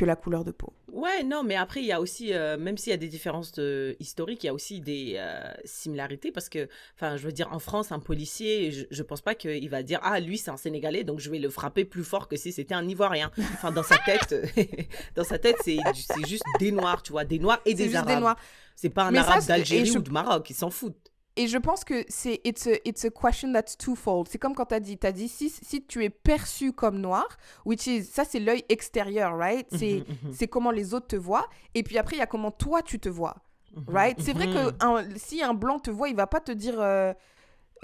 la couleur de peau. Ouais, non, mais après, il y a aussi, même s'il y a des différences historiques, il y a aussi des similarités parce que, enfin, je veux dire, en France, un policier, je pense pas qu'il va dire, ah, lui, c'est un Sénégalais, donc je vais le frapper plus fort que si c'était un Ivoirien. Enfin, dans sa tête, c'est juste des Noirs, tu vois, des Noirs et des Arabes. Des Noirs. C'est pas un Arabe d'Algérie ou de Maroc, ils s'en foutent. Et je pense que it's a question that's twofold. C'est comme quand t'as dit si tu es perçu comme noir, ça c'est l'œil extérieur, right? C'est comment les autres te voient. Et puis après, il y a comment toi tu te vois, right? C'est vrai que si un blanc te voit, il va pas te dire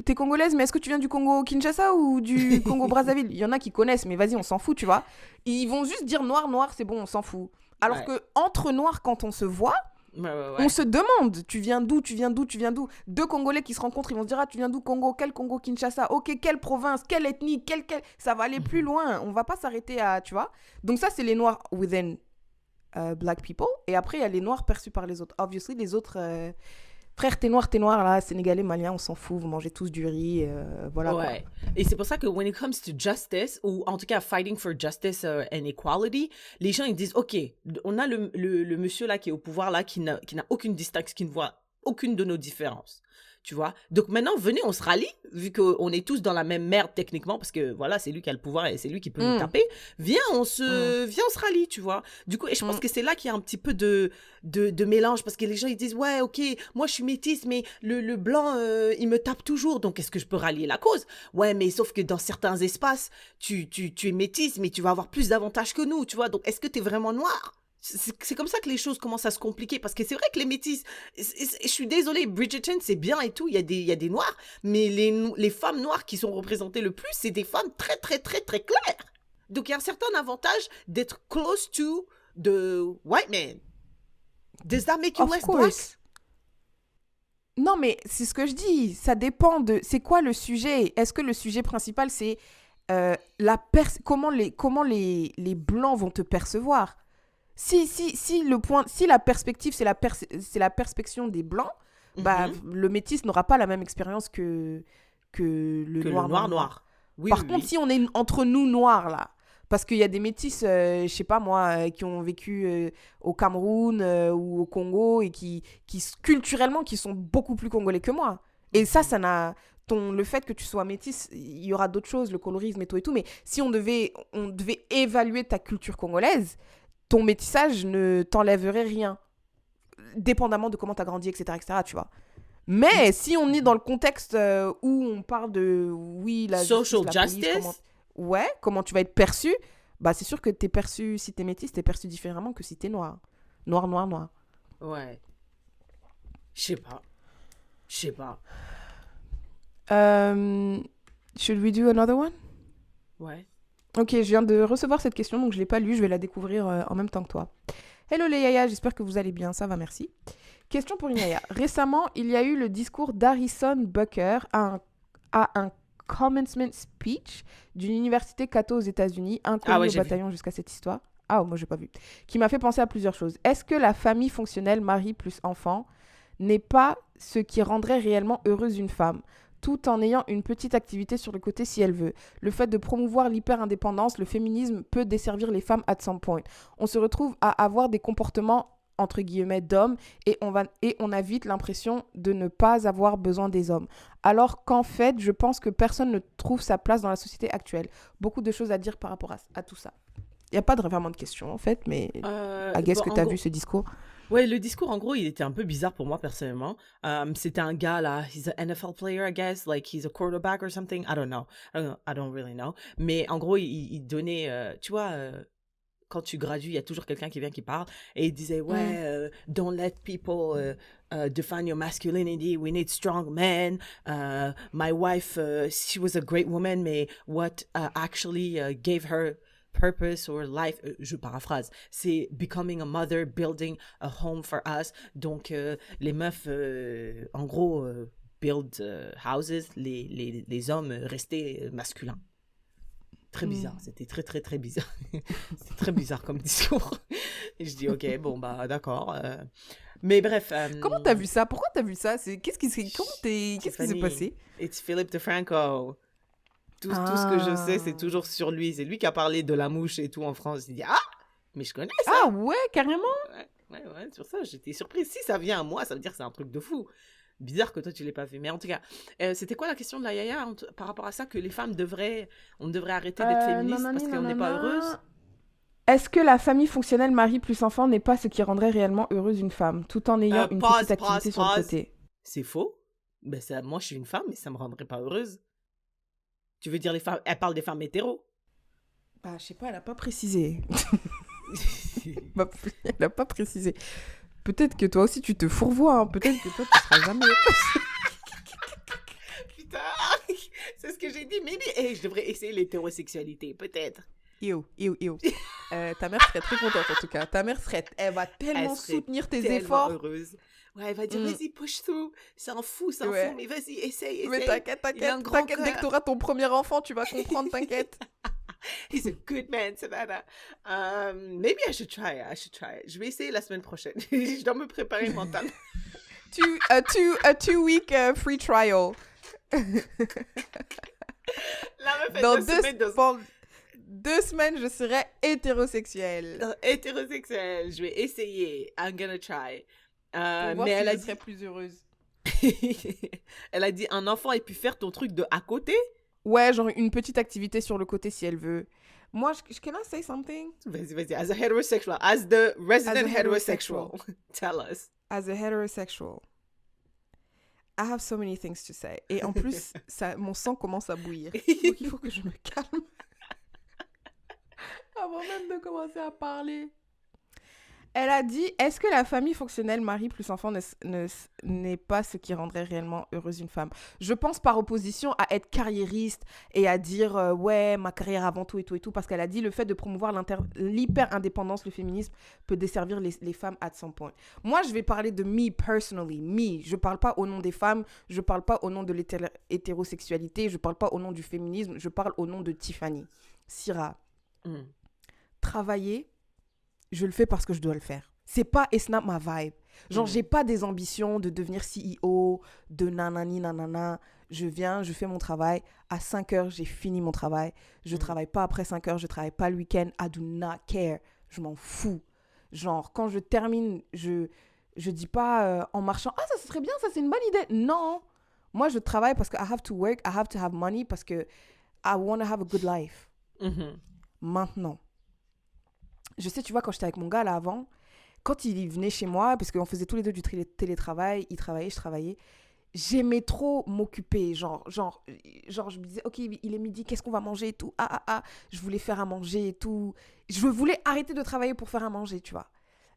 t'es congolaise, mais est-ce que tu viens du Congo-Kinshasa ou du Congo-Brazzaville? Il y en a qui connaissent, mais vas-y, on s'en fout, tu vois. Ils vont juste dire noir, c'est bon, on s'en fout. Alors que entre noirs, quand on se voit, on se demande, tu viens d'où? Deux Congolais qui se rencontrent, ils vont se dire, ah, tu viens d'où? Congo, quel Congo, Kinshasa? Ok, quelle province, quelle ethnie, ça va aller plus loin. On va pas s'arrêter à, tu vois. Donc ça, c'est les noirs within black people. Et après, il y a les noirs perçus par les autres. Obviously, les autres... Frère, t'es noir, là, sénégalais, malien, on s'en fout, vous mangez tous du riz, voilà. Ouais. Quoi. Et c'est pour ça que when it comes to justice, ou en tout cas fighting for justice and equality, les gens ils disent, ok, on a le monsieur là qui est au pouvoir là, qui n'a aucune distinction, qui ne voit aucune de nos différences. Tu vois? Donc maintenant, venez, on se rallie, vu qu'on est tous dans la même merde techniquement, parce que voilà, c'est lui qui a le pouvoir et c'est lui qui peut nous taper. Viens, on se rallie, tu vois? Du coup, et je pense que c'est là qu'il y a un petit peu de mélange, parce que les gens, ils disent, ouais, ok, moi je suis métisse, mais le blanc, il me tape toujours, donc est-ce que je peux rallier la cause? Ouais, mais sauf que dans certains espaces, tu es métisse, mais tu vas avoir plus d'avantages que nous, tu vois? Donc est-ce que tu es vraiment noir? C'est comme ça que les choses commencent à se compliquer, parce que c'est vrai que les métis, je suis désolée, Bridgerton c'est bien et tout, il y a des noirs, mais les femmes noires qui sont représentées le plus, c'est des femmes très très très très claires. Donc il y a un certain avantage d'être close to the white man. Does that make you less black? Non, mais c'est ce que je dis, ça dépend de c'est quoi le sujet. Est-ce que le sujet principal c'est comment les blancs vont te percevoir? Si la perspective c'est la perspection des blancs, bah le métis n'aura pas la même expérience que le noir. Oui, Par contre, si on est entre nous noirs là, parce qu'il y a des métis, je sais pas moi, qui ont vécu au Cameroun ou au Congo et qui culturellement qui sont beaucoup plus congolais que moi. Et ça n'a le fait que tu sois métisse, il y aura d'autres choses, le colorisme et tout, mais si on devait évaluer ta culture congolaise, ton métissage ne t'enlèverait rien, dépendamment de comment tu as grandi, etc., tu vois. Mais si on est dans le contexte où on parle de, la social justice, comment tu vas être perçu, bah c'est sûr que t'es perçu, si t'es métisse, t'es perçu différemment que si t'es noir. Noir. Ouais. Je sais pas. Should we do another one? Ouais. Ok, je viens de recevoir cette question, donc je ne l'ai pas lue, je vais la découvrir en même temps que toi. Hello les Yaya, j'espère que vous allez bien, ça va, merci. Question pour une Yaya. Récemment, il y a eu le discours d'Harrison Butker à un commencement speech d'une université catho aux États-Unis, inconnu au bataillon jusqu'à cette histoire. Ah, moi, je n'ai pas vu. Qui m'a fait penser à plusieurs choses. Est-ce que la famille fonctionnelle, mari plus enfant, n'est pas ce qui rendrait réellement heureuse une femme ? tout en ayant une petite activité sur le côté si elle veut. Le fait de promouvoir l'hyper-indépendance, le féminisme peut desservir les femmes at some point. On se retrouve à avoir des comportements entre guillemets d'hommes et on a vite l'impression de ne pas avoir besoin des hommes. Alors qu'en fait, je pense que personne ne trouve sa place dans la société actuelle. Beaucoup de choses à dire par rapport à tout ça. Il n'y a pas vraiment de questions en fait, mais I guess que tu as vu ce discours. Ouais, le discours, en gros, il était un peu bizarre pour moi, personnellement. C'était un gars, là, he's an NFL player, I guess, like he's a quarterback or something, I don't know. I don't really know. Mais en gros, il donnait, tu vois, quand tu gradues, il y a toujours quelqu'un qui vient qui parle, et il disait, ouais, don't let people define your masculinity, we need strong men. My wife, she was a great woman, mais what actually gave her purpose or life, je paraphrase, c'est becoming a mother, building a home for us. Donc, les meufs, en gros, build houses, les hommes restaient masculins. Très bizarre, c'était très, très, très bizarre. C'est très bizarre comme discours. Et je dis, ok, bon, bah, d'accord. Mais bref. Comment t'as vu ça? Pourquoi t'as vu ça? Qu'est-ce qui s'est passé? It's Philippe DeFranco. Tout ce que je sais, c'est toujours sur lui. C'est lui qui a parlé de la mouche et tout en France. Il dit, ah, mais je connais ça. Ah ouais, carrément. Ouais, sur ça, j'étais surprise. Si ça vient à moi, ça veut dire que c'est un truc de fou. Bizarre que toi, tu l'aies pas vu. Mais en tout cas, c'était quoi la question de la Yaya par rapport à ça, que les femmes on devrait arrêter d'être féministes parce qu'on n'est pas heureuse? Est-ce que la famille fonctionnelle mari plus enfant n'est pas ce qui rendrait réellement heureuse une femme, tout en ayant une petite activité sur le côté? C'est faux. Ben moi, je suis une femme, mais ça me rendrait pas heureuse. Tu veux dire les femmes? Elle parle des femmes hétéros. Bah, je sais pas, elle a pas précisé. Elle a pas précisé. Peut-être que toi aussi tu te fourvoies, hein. Peut-être que toi tu seras jamais. Putain, c'est ce que j'ai dit. Maybe, je devrais essayer l'hétérosexualité, peut-être. Ta mère serait très contente en tout cas. Elle va tellement soutenir tes efforts. Heureuse. Ouais, elle va dire, vas-y, push through. C'est un fou, mais vas-y, essaye. Mais t'inquiète, dès que t'auras ton premier enfant, tu vas comprendre, t'inquiète. He's a good man, Savannah. Maybe I should try it. Je vais essayer la semaine prochaine. Je dois me préparer mentalement. A 2-week free trial. Dans 2 semaines, je serai hétérosexuelle. Hétérosexuelle, je vais essayer. I'm gonna try. Mais elle serait plus heureuse. Elle a dit un enfant et puis faire ton truc de à côté. Ouais, genre une petite activité sur le côté si elle veut. Moi, can I say something? Vas-y. As a heterosexual, as the resident heterosexual, tell us. As a heterosexual, I have so many things to say. Et en plus, mon sang commence à bouillir. Donc, il faut que je me calme. Avant même de commencer à parler. Elle a dit, est-ce que la famille fonctionnelle, mari plus enfant, n'est pas ce qui rendrait réellement heureuse une femme? Je pense par opposition à être carriériste et à dire, ouais, ma carrière avant tout et tout, parce qu'elle a dit le fait de promouvoir l'hyper-indépendance, le féminisme, peut desservir les femmes at some point. Moi, je vais parler de me personally, Je parle pas au nom des femmes, je parle pas au nom de l'hétérosexualité, je parle pas au nom du féminisme, je parle au nom de Tiffany. Syrah. Travailler, je le fais parce que je dois le faire. C'est pas it's not my vibe. Genre, j'ai pas des ambitions de devenir CEO, de nanani nanana. Je viens, je fais mon travail. À 5 heures, j'ai fini mon travail. Je travaille pas après 5 heures, je travaille pas le week-end. I do not care. Je m'en fous. Genre, quand je termine, je dis pas en marchant, ah, ça serait bien, ça c'est une bonne idée. Non. Moi, je travaille parce que I have to work, I have to have money, parce que I want to have a good life. Maintenant. Je sais, tu vois, quand j'étais avec mon gars là avant, quand il venait chez moi, parce qu'on faisait tous les deux du télétravail, il travaillait, je travaillais, j'aimais trop m'occuper. Genre, je me disais, ok, il est midi, qu'est-ce qu'on va manger et tout. Je voulais faire à manger et tout. Je voulais arrêter de travailler pour faire à manger, tu vois.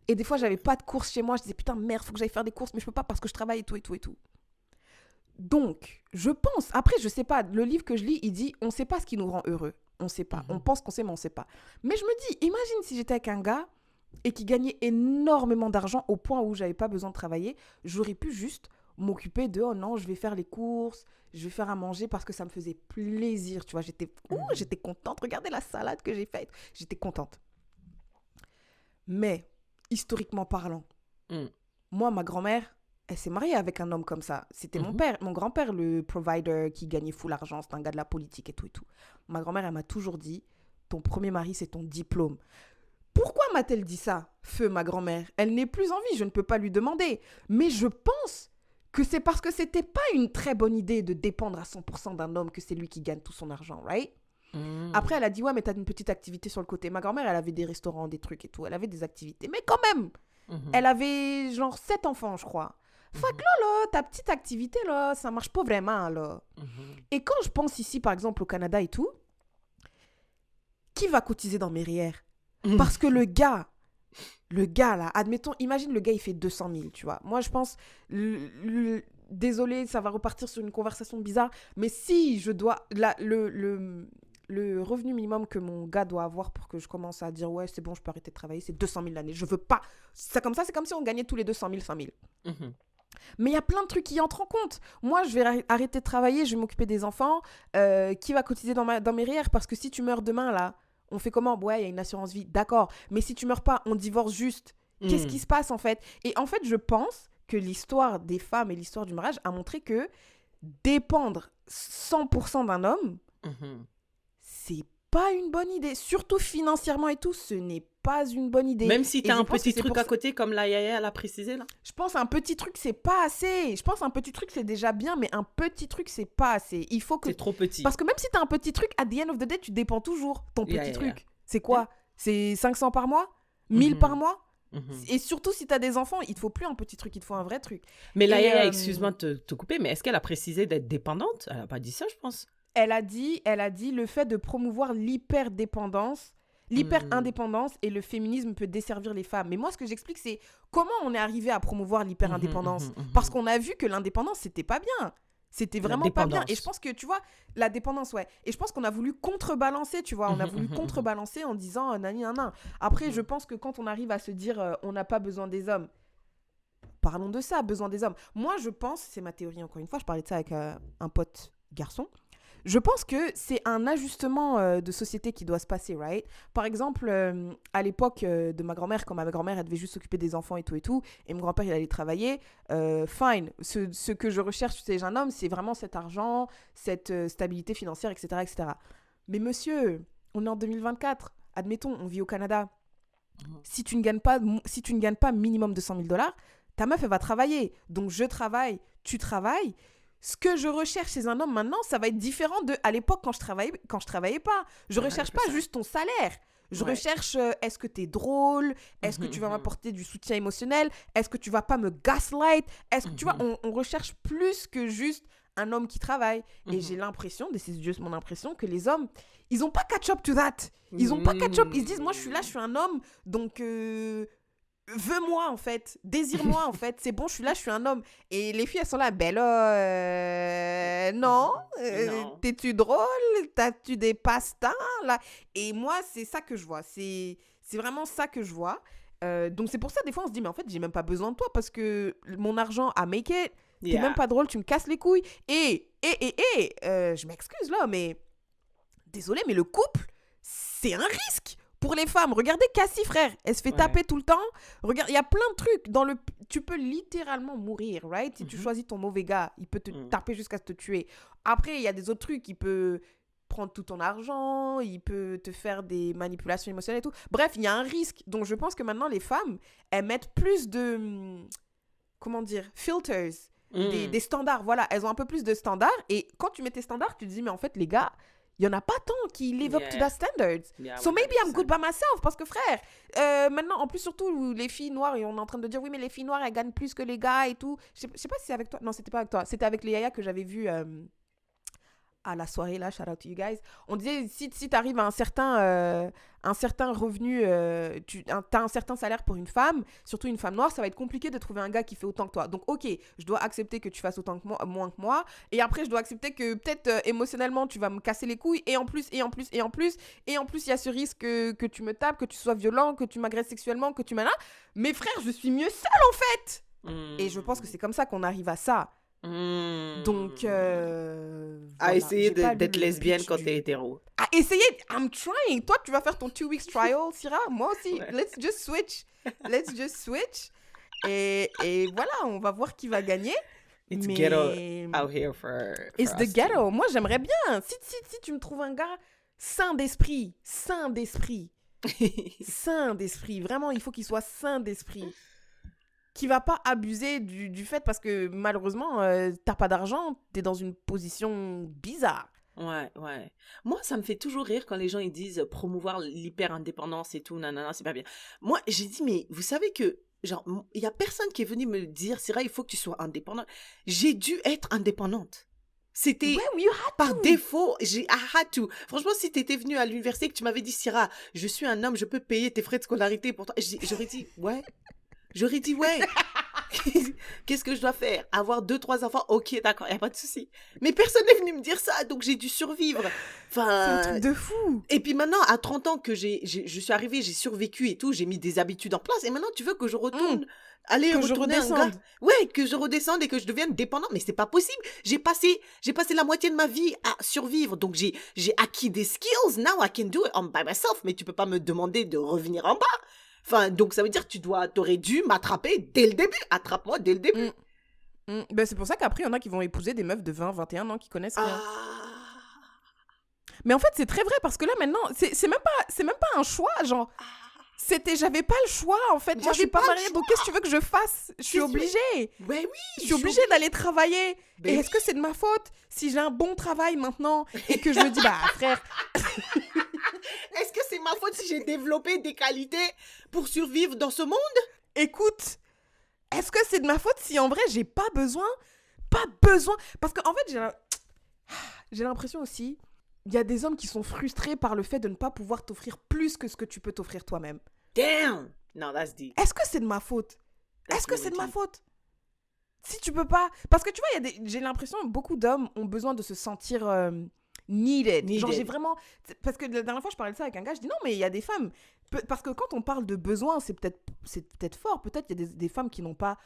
Et des fois, j'avais pas de courses chez moi. Je disais, putain, merde, faut que j'aille faire des courses, mais je peux pas parce que je travaille et tout. Donc, je pense, après, je sais pas, le livre que je lis, il dit, on sait pas ce qui nous rend heureux. On sait pas. On pense qu'on sait, mais on sait pas. Mais je me dis, imagine si j'étais avec un gars et qui gagnait énormément d'argent au point où j'avais pas besoin de travailler, j'aurais pu juste m'occuper de, oh non, je vais faire les courses, je vais faire à manger parce que ça me faisait plaisir, tu vois. J'étais contente. Regardez la salade que j'ai faite. J'étais contente. Mais, historiquement parlant, moi, ma grand-mère, elle s'est mariée avec un homme comme ça. C'était mon père, mon grand-père, le provider qui gagnait full argent. C'est un gars de la politique et tout et tout. Ma grand-mère, elle m'a toujours dit, ton premier mari, c'est ton diplôme. Pourquoi m'a-t-elle dit ça, feu ma grand-mère? Elle n'est plus en vie, je ne peux pas lui demander. Mais je pense que c'est parce que c'était pas une très bonne idée de dépendre à 100% d'un homme que c'est lui qui gagne tout son argent, right? Après, elle a dit, ouais, mais t'as une petite activité sur le côté. Ma grand-mère, elle avait des restaurants, des trucs et tout. Elle avait des activités. Mais quand même, elle avait genre 7 enfants, je crois. Fait que là, ta petite activité, là, ça marche pas vraiment, là. Et quand je pense ici, par exemple, au Canada et tout, qui va cotiser dans mes REER? Parce que le gars, là, admettons, imagine le gars, il fait 200 000, tu vois. Moi, je pense, désolé, ça va repartir sur une conversation bizarre, mais si je dois, le revenu minimum que mon gars doit avoir pour que je commence à dire, ouais, c'est bon, je peux arrêter de travailler, c'est 200 000 l'année. Je veux pas. C'est comme ça, c'est comme si on gagnait tous les 200 000, 100 000. Mais il y a plein de trucs qui entrent en compte. Moi, je vais arrêter de travailler, je vais m'occuper des enfants. Qui va cotiser dans mes REER? Parce que si tu meurs demain, là, on fait comment? Ouais, il y a une assurance vie, d'accord. Mais si tu meurs pas, on divorce juste. Qu'est-ce qui se passe, en fait? Et en fait, je pense que l'histoire des femmes et l'histoire du mariage a montré que dépendre 100% d'un homme, c'est pas une bonne idée. Surtout financièrement et tout, ce n'est pas une bonne idée. Même si tu as un petit truc à côté, comme la Yaya, elle a précisé, là. Je pense un petit truc, c'est pas assez. Je pense un petit truc, c'est déjà bien, mais un petit truc, c'est pas assez. Il faut que... C'est trop petit. Parce que même si tu as un petit truc, at the end of the day, tu dépends toujours ton petit truc. C'est quoi? C'est 500 par mois? 1000 par mois? Et surtout, si tu as des enfants, il te faut plus un petit truc, il te faut un vrai truc. Mais la Yaya, excuse-moi de te couper, mais est-ce qu'elle a précisé d'être dépendante? Elle a pas dit ça, je pense. Elle a dit le fait de promouvoir l'hyperdépendance, l'hyperindépendance et le féminisme peut desservir les femmes. Mais moi, ce que j'explique, c'est comment on est arrivé à promouvoir l'hyperindépendance. Parce qu'on a vu que l'indépendance, c'était pas bien. C'était vraiment pas bien. Et je pense que, tu vois, la dépendance, ouais. Et je pense qu'on a voulu contrebalancer, tu vois. On a voulu contrebalancer en disant nani, nan. Après, je pense que quand on arrive à se dire on n'a pas besoin des hommes, parlons de ça, besoin des hommes. Moi, je pense, c'est ma théorie encore une fois, je parlais de ça avec un pote garçon. Je pense que c'est un ajustement de société qui doit se passer, right? Par exemple, à l'époque de ma grand-mère, quand ma grand-mère, elle devait juste s'occuper des enfants et tout, et mon grand-père, il allait travailler, fine. Ce que je recherche chez un homme, c'est vraiment cet argent, cette stabilité financière, etc., etc. Mais monsieur, on est en 2024. Admettons, on vit au Canada. Si tu ne gagnes pas minimum de 100 000 $, ta meuf, elle va travailler. Donc, je travaille, tu travailles. Ce que je recherche chez un homme maintenant, ça va être différent de à l'époque quand je travaillais pas. Je recherche pas juste ton salaire. Je recherche est-ce que tu es drôle? Est-ce que tu vas m'apporter du soutien émotionnel? Est-ce que tu vas pas me gaslight? Est-ce que tu vois, on recherche plus que juste un homme qui travaille. Et j'ai l'impression, c'est juste mon impression, que les hommes, ils ont pas catch up to that. Ils ont pas catch up. Ils se disent, moi je suis là, je suis un homme, donc veux-moi en fait, désire-moi en fait, c'est bon, je suis là, je suis un homme. Et les filles, elles sont là, ben là, non, t'es-tu drôle, t'as-tu des passe-temps là? Et moi, c'est ça que je vois, c'est vraiment ça que je vois. Donc c'est pour ça, des fois, on se dit, mais en fait, j'ai même pas besoin de toi parce que mon argent à make it, t'es même pas drôle, tu me casses les couilles. Et je m'excuse là, mais désolé, mais le couple, c'est un risque. Pour les femmes, regardez Cassie, frère. Elle se fait taper tout le temps. Regarde, il y a plein de trucs. Tu peux littéralement mourir, right? Si tu choisis ton mauvais gars, il peut te taper jusqu'à te tuer. Après, il y a des autres trucs. Il peut prendre tout ton argent. Il peut te faire des manipulations émotionnelles et tout. Bref, il y a un risque. Donc, je pense que maintenant, les femmes, elles mettent plus de... Comment dire? Filters. Des standards. Voilà, elles ont un peu plus de standards. Et quand tu mets tes standards, tu te dis, mais en fait, les gars... Il n'y en a pas tant qui live up to that standards. So maybe I'm good by myself. Parce que frère, maintenant, en plus, surtout les filles noires, et on est en train de dire, oui, mais les filles noires, elles gagnent plus que les gars et tout. Je sais pas si c'est avec toi. Non, c'était pas avec toi. C'était avec les Yaya que j'avais vu à la soirée, là, shout out to you guys. On disait, si tu arrives à un certain revenu, t'as un certain salaire pour une femme, surtout une femme noire, ça va être compliqué de trouver un gars qui fait autant que toi. Donc, ok, je dois accepter que tu fasses autant que moi, moins que moi. Et après, je dois accepter que peut-être émotionnellement, tu vas me casser les couilles. Et en plus, il y a ce risque que tu me tapes, que tu sois violent, que tu m'agresses sexuellement, que tu m'as là. Mais frère, je suis mieux seule, en fait. Et je pense que c'est comme ça qu'on arrive à ça. Donc à essayer d'être lesbienne quand t'es hétéro. À essayer, I'm trying. Toi, tu vas faire ton 2 weeks trial, Syrah. Moi aussi. Let's just switch. Et voilà, on va voir qui va gagner. It's Mais ghetto out here for it's the us ghetto. too. Moi, j'aimerais bien. Si tu me trouves un gars sain d'esprit. Vraiment, il faut qu'il soit sain d'esprit. Qui va pas abuser du fait parce que malheureusement, t'as pas d'argent, t'es dans une position bizarre. Ouais. Moi, ça me fait toujours rire quand les gens ils disent promouvoir l'hyper-indépendance et tout, nanana, c'est pas bien. Moi, j'ai dit, mais vous savez que, genre, il y a personne qui est venu me dire, Syrah, il faut que tu sois indépendante. J'ai dû être indépendante. C'était Ouais, you had par to. défaut, I had to. Franchement, si t'étais venue à l'université et que tu m'avais dit, Syrah, je suis un homme, je peux payer tes frais de scolarité pour toi, j'aurais dit, ouais. Qu'est-ce que je dois faire? Avoir 2-3 enfants? Ok, d'accord, y a pas de souci. Mais personne n'est venu me dire ça, donc j'ai dû survivre. C'est un truc de fou. Et puis maintenant, à 30 ans que je suis arrivée, j'ai survécu et tout, j'ai mis des habitudes en place. Et maintenant, tu veux que je retourne, Que je redescende. Ouais, que je redescende et que je devienne dépendante. Mais c'est pas possible. J'ai passé la moitié de ma vie à survivre. Donc j'ai acquis des skills. Now I can do it by myself. Mais tu peux pas me demander de revenir en bas. Enfin, donc ça veut dire que t'aurais dû m'attraper dès le début. Attrape-moi dès le début. Ben, c'est pour ça qu'après, il y en a qui vont épouser des meufs de 20, 21 ans qui connaissent rien. Mais en fait, c'est très vrai parce que là, maintenant, c'est même pas un choix, genre. J'avais pas le choix, en fait. Moi, je suis pas mariée, donc qu'est-ce que tu veux que je fasse? Je suis obligée. Ouais, oui. Je suis obligée d'aller travailler. Et est-ce que c'est de ma faute si j'ai un bon travail maintenant et que je me dis, bah, frère... Est-ce que c'est ma faute si j'ai développé des qualités pour survivre dans ce monde? Écoute, est-ce que c'est de ma faute si en vrai j'ai pas besoin? Parce qu'en fait j'ai l'impression aussi, il y a des hommes qui sont frustrés par le fait de ne pas pouvoir t'offrir plus que ce que tu peux t'offrir toi-même. Damn! No, that's deep. Est-ce que c'est de ma faute? Si tu peux pas... Parce que tu vois, j'ai l'impression que beaucoup d'hommes ont besoin de se sentir needed. Genre, j'ai vraiment... Parce que la dernière fois, je parlais de ça avec un gars, je dis non, mais il y a des femmes... Parce que quand on parle de besoin, c'est peut-être fort. Peut-être qu'il y a des femmes qui n'ont pas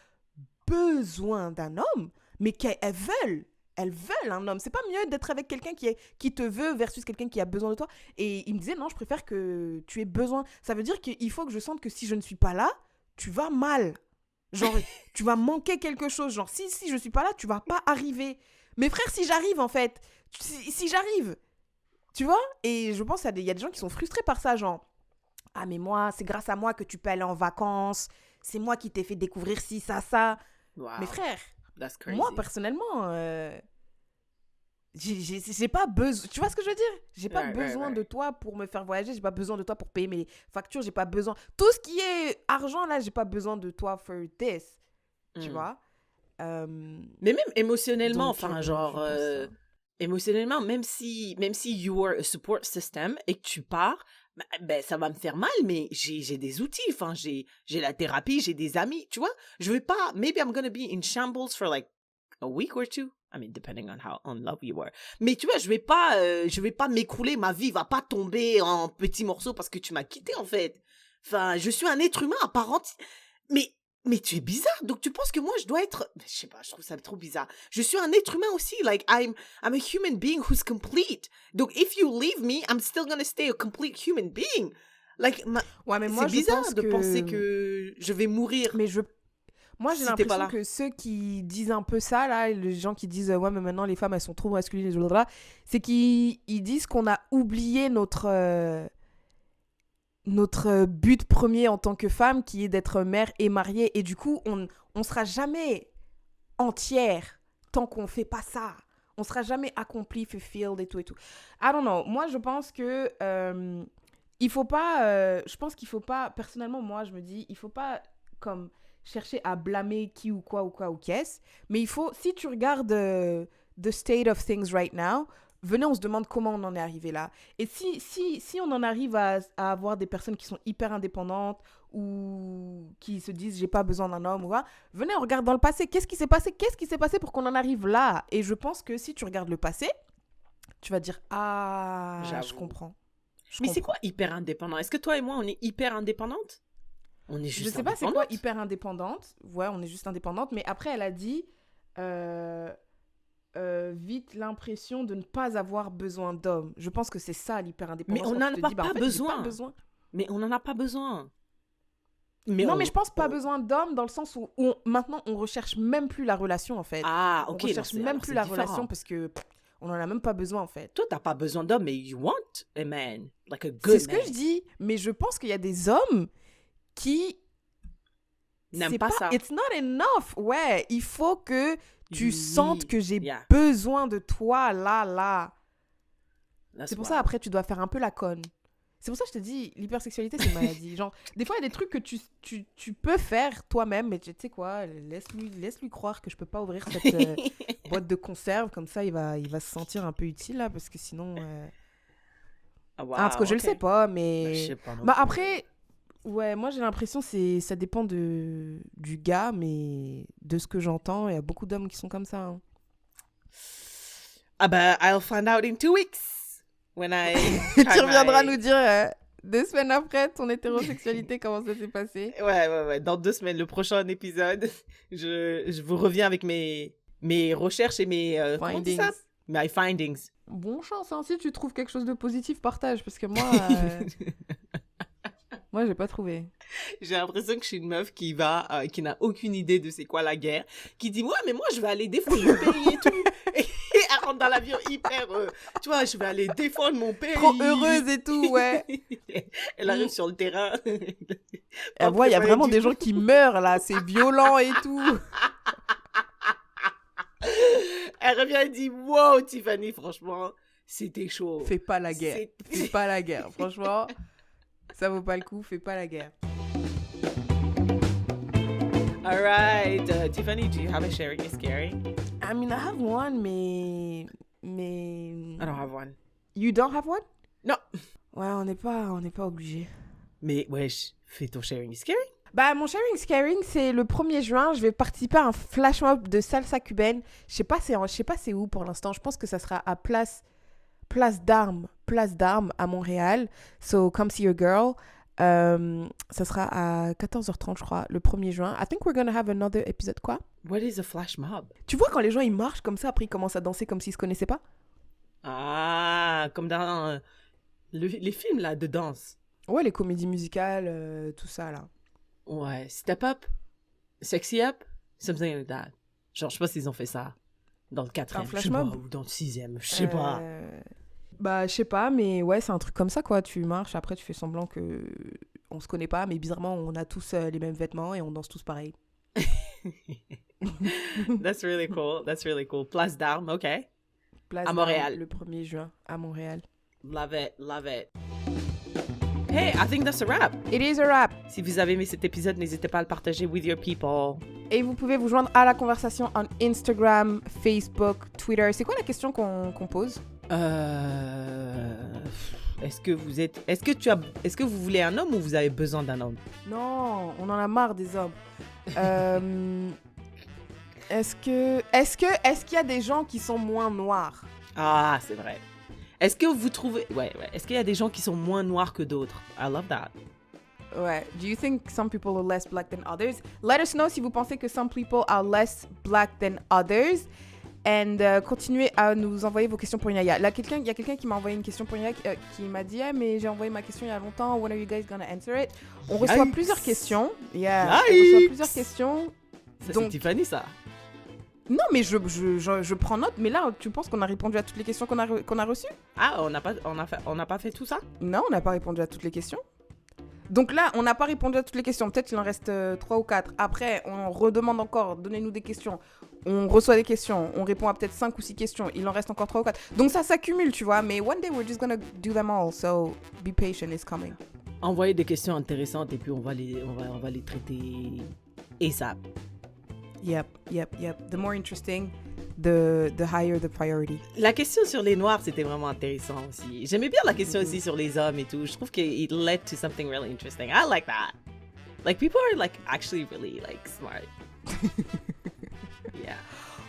besoin d'un homme, mais qu'elles veulent. Elles veulent un homme. C'est pas mieux d'être avec quelqu'un qui te veut versus quelqu'un qui a besoin de toi. Et il me disait, non, je préfère que tu aies besoin. Ça veut dire qu'il faut que je sente que si je ne suis pas là, tu vas mal. Genre, tu vas manquer quelque chose. Genre, si je suis pas là, tu vas pas arriver. Mais frère, si j'arrive, en fait, si j'arrive, tu vois? Et je pense qu'il y a des gens qui sont frustrés par ça, genre, ah, mais moi, c'est grâce à moi que tu peux aller en vacances. C'est moi qui t'ai fait découvrir ci, ça. Wow. Mais frère, That's crazy. moi, personnellement, j'ai pas besoin... Tu vois ce que je veux dire? J'ai pas besoin de toi pour me faire voyager. J'ai pas besoin de toi pour payer mes factures. J'ai pas besoin... Tout ce qui est argent, là, j'ai pas besoin de toi for this. Tu vois? Mais même émotionnellement, donc, enfin, genre... émotionnellement, même si you are a support system et que tu pars, ben ça va me faire mal, mais j'ai des outils, enfin, j'ai la thérapie, j'ai des amis, tu vois? Je vais pas... Maybe I'm gonna be in shambles for like a week or two. I mean, depending on how in love you are. Mais tu vois, je vais pas m'écrouler, ma vie va pas tomber en petits morceaux parce que tu m'as quitté, en fait. Enfin, je suis un être humain à part entière. Mais tu es bizarre, donc tu penses que moi je dois être... Je sais pas, je trouve ça trop bizarre. Je suis un être humain aussi, like I'm a human being who's complete. Donc if you leave me, I'm still gonna stay a complete human being. Like, ouais, mais moi, c'est bizarre de penser que je vais mourir. Mais moi, j'ai l'impression que ceux qui disent un peu ça, là, les gens qui disent « Ouais, mais maintenant, les femmes, elles sont trop masculines, c'est qu'ils disent qu'on a oublié notre but premier en tant que femme, qui est d'être mère et mariée. Et du coup, on sera jamais entière tant qu'on fait pas ça. On sera jamais accompli, fulfilled et tout et tout. I don't know. Moi, je pense que il faut pas... je pense qu'il faut pas... Personnellement, moi, je me dis, il faut pas comme chercher à blâmer qui ou quoi ou qu'est-ce. Mais il faut... Si tu regardes the state of things right now... Venez, on se demande comment on en est arrivé là. Et si on en arrive à avoir des personnes qui sont hyper indépendantes ou qui se disent « j'ai pas besoin d'un homme », ou quoi, venez, on regarde dans le passé. Qu'est-ce qui s'est passé pour qu'on en arrive là? Et je pense que si tu regardes le passé, tu vas dire « Ah, je comprends. » Mais c'est quoi hyper indépendant? Est-ce que toi et moi, on est hyper indépendantes? On est juste je sais pas c'est quoi hyper indépendante. Ouais, on est juste indépendante. Mais après, elle a dit... vite l'impression de ne pas avoir besoin d'hommes. Je pense que c'est ça l'hyper-indépendance. Mais on n'en a pas besoin. Mais on n'en a pas besoin. Non, mais je pense pas besoin d'homme dans le sens où maintenant on recherche même plus la relation en fait. Ah, ok. On recherche même plus la relation parce que on en a même pas besoin en fait. Toi, t'as pas besoin d'homme, mais you want a man, like a good C'est ce man. que je dis, mais je pense qu'il y a des hommes qui n'aiment pas ça. It's not enough. Ouais, il faut que tu sentes que j'ai Yeah. besoin de toi là. That's C'est pour wild. ça après tu dois faire un peu la conne. C'est pour ça que je te dis, l'hypersexualité, c'est une maladie. Genre, des fois, il y a des trucs que tu peux faire toi-même, mais tu sais quoi, laisse-lui croire que je peux pas ouvrir cette boîte de conserve. Comme ça, il va se sentir un peu utile, là, parce que sinon... Ah, wow, parce que je le sais pas, mais... Je sais pas non Bah, plus. après, ouais, moi, j'ai l'impression que ça dépend du gars, mais de ce que j'entends, il y a beaucoup d'hommes qui sont comme ça. Hein. Ah bah, I'll find out in 2 weeks. When I Tu reviendras nous dire 2 semaines après ton hétérosexualité, comment ça s'est passé. Ouais. Dans 2 semaines, le prochain épisode, je vous reviens avec mes recherches et mes... comment on dit ça? My findings. Bon chance, hein. Si tu trouves quelque chose de positif, partage, parce que moi... moi, j'ai pas trouvé. J'ai l'impression que je suis une meuf qui n'a aucune idée de c'est quoi la guerre, qui dit, ouais, mais moi, je vais aller défendre mon pays et tout. Et elle rentre dans l'avion hyper, tu vois, je vais aller défendre mon pays. Trop heureuse et tout, ouais. Elle arrive sur le terrain. Elle voit, il y a vraiment des gens qui meurent, là. C'est violent et tout. Elle revient et dit, wow, Tiffany, franchement, c'était chaud. Fais pas la guerre. Fais pas la guerre. Franchement, ça vaut pas le coup. Fais pas la guerre. All right. Tiffany, do you have a sharing is scary? I mean, I have one, mais... I don't have one. You don't have one? Non. Ouais, on n'est pas obligé. Mais wesh, fais ton sharing is scary. Bah, mon sharing is caring, c'est le 1er juin. Je vais participer à un flash mob de salsa cubaine. Je sais pas c'est où pour l'instant. Je pense que ça sera à Place d'Armes à Montréal. So, come see your girl. Ça sera à 14h30, je crois, le 1er juin. I think we're gonna have another episode, quoi. What is a flash mob? Tu vois quand les gens, ils marchent comme ça, après ils commencent à danser comme s'ils se connaissaient pas? Ah, comme dans les films, là, de danse. Ouais, les comédies musicales, tout ça, là. Ouais, Step Up, Sexy Up, something like that. Genre, je sais pas s'ils ont fait ça dans le 4e, flash je sais pas, mob? ou dans le 6e, je sais pas. Bah, je sais pas, mais ouais, c'est un truc comme ça, quoi. Tu marches, après, tu fais semblant que on se connaît pas, mais bizarrement, on a tous les mêmes vêtements et on danse tous pareil. That's really cool. Place d'Armes, ok. Place à Montréal. Le 1er juin, à Montréal. Love it. Hey, I think that's a wrap. It is a wrap. Si vous avez aimé cet épisode, n'hésitez pas à le partager with your people. Et vous pouvez vous joindre à la conversation en Instagram, Facebook, Twitter. C'est quoi la question qu'on pose? Est-ce que vous voulez un homme ou vous avez besoin d'un homme? Non, on en a marre des hommes. Est-ce qu'il y a des gens qui sont moins noirs? Ah, c'est vrai. Est-ce que vous trouvez... Ouais. Est-ce qu'il y a des gens qui sont moins noirs que d'autres? I love that. Ouais. Do you think some people are less black than others? Let us know si vous pensez que some people are less black than others. And continuez à nous envoyer vos questions pour Inaya. Là, il y a quelqu'un qui m'a envoyé une question pour Inaya qui m'a dit mais j'ai envoyé ma question il y a longtemps. When are you guys gonna answer it? On reçoit plusieurs questions. Yeah. On reçoit plusieurs questions. Ça, donc... c'est Tiffany, ça. Non, mais je prends note. Mais là, tu penses qu'on a répondu à toutes les questions qu'on a reçues? Ah, on n'a pas fait tout ça? Non, on n'a pas répondu à toutes les questions. Donc là, on n'a pas répondu à toutes les questions. Peut-être qu'il en reste 3 ou 4. Après, on redemande encore. Donnez-nous des questions. On reçoit des questions. On répond à peut-être 5 ou 6 questions. Il en reste encore 3 ou 4. Donc ça s'accumule, tu vois. Mais one day, we're just gonna do them all. So, be patient, it's coming. Envoyez des questions intéressantes et puis on va les traiter ASAP. Yep. The more interesting, the higher the priority. La question sur les noirs, c'était vraiment intéressant aussi. J'aimais bien la question aussi sur les hommes et tout. Je trouve que it led to something really interesting. I like that. Like, people are like actually really like smart. Yeah.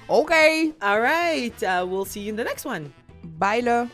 Okay. All right. We'll see you in the next one. Bye, là.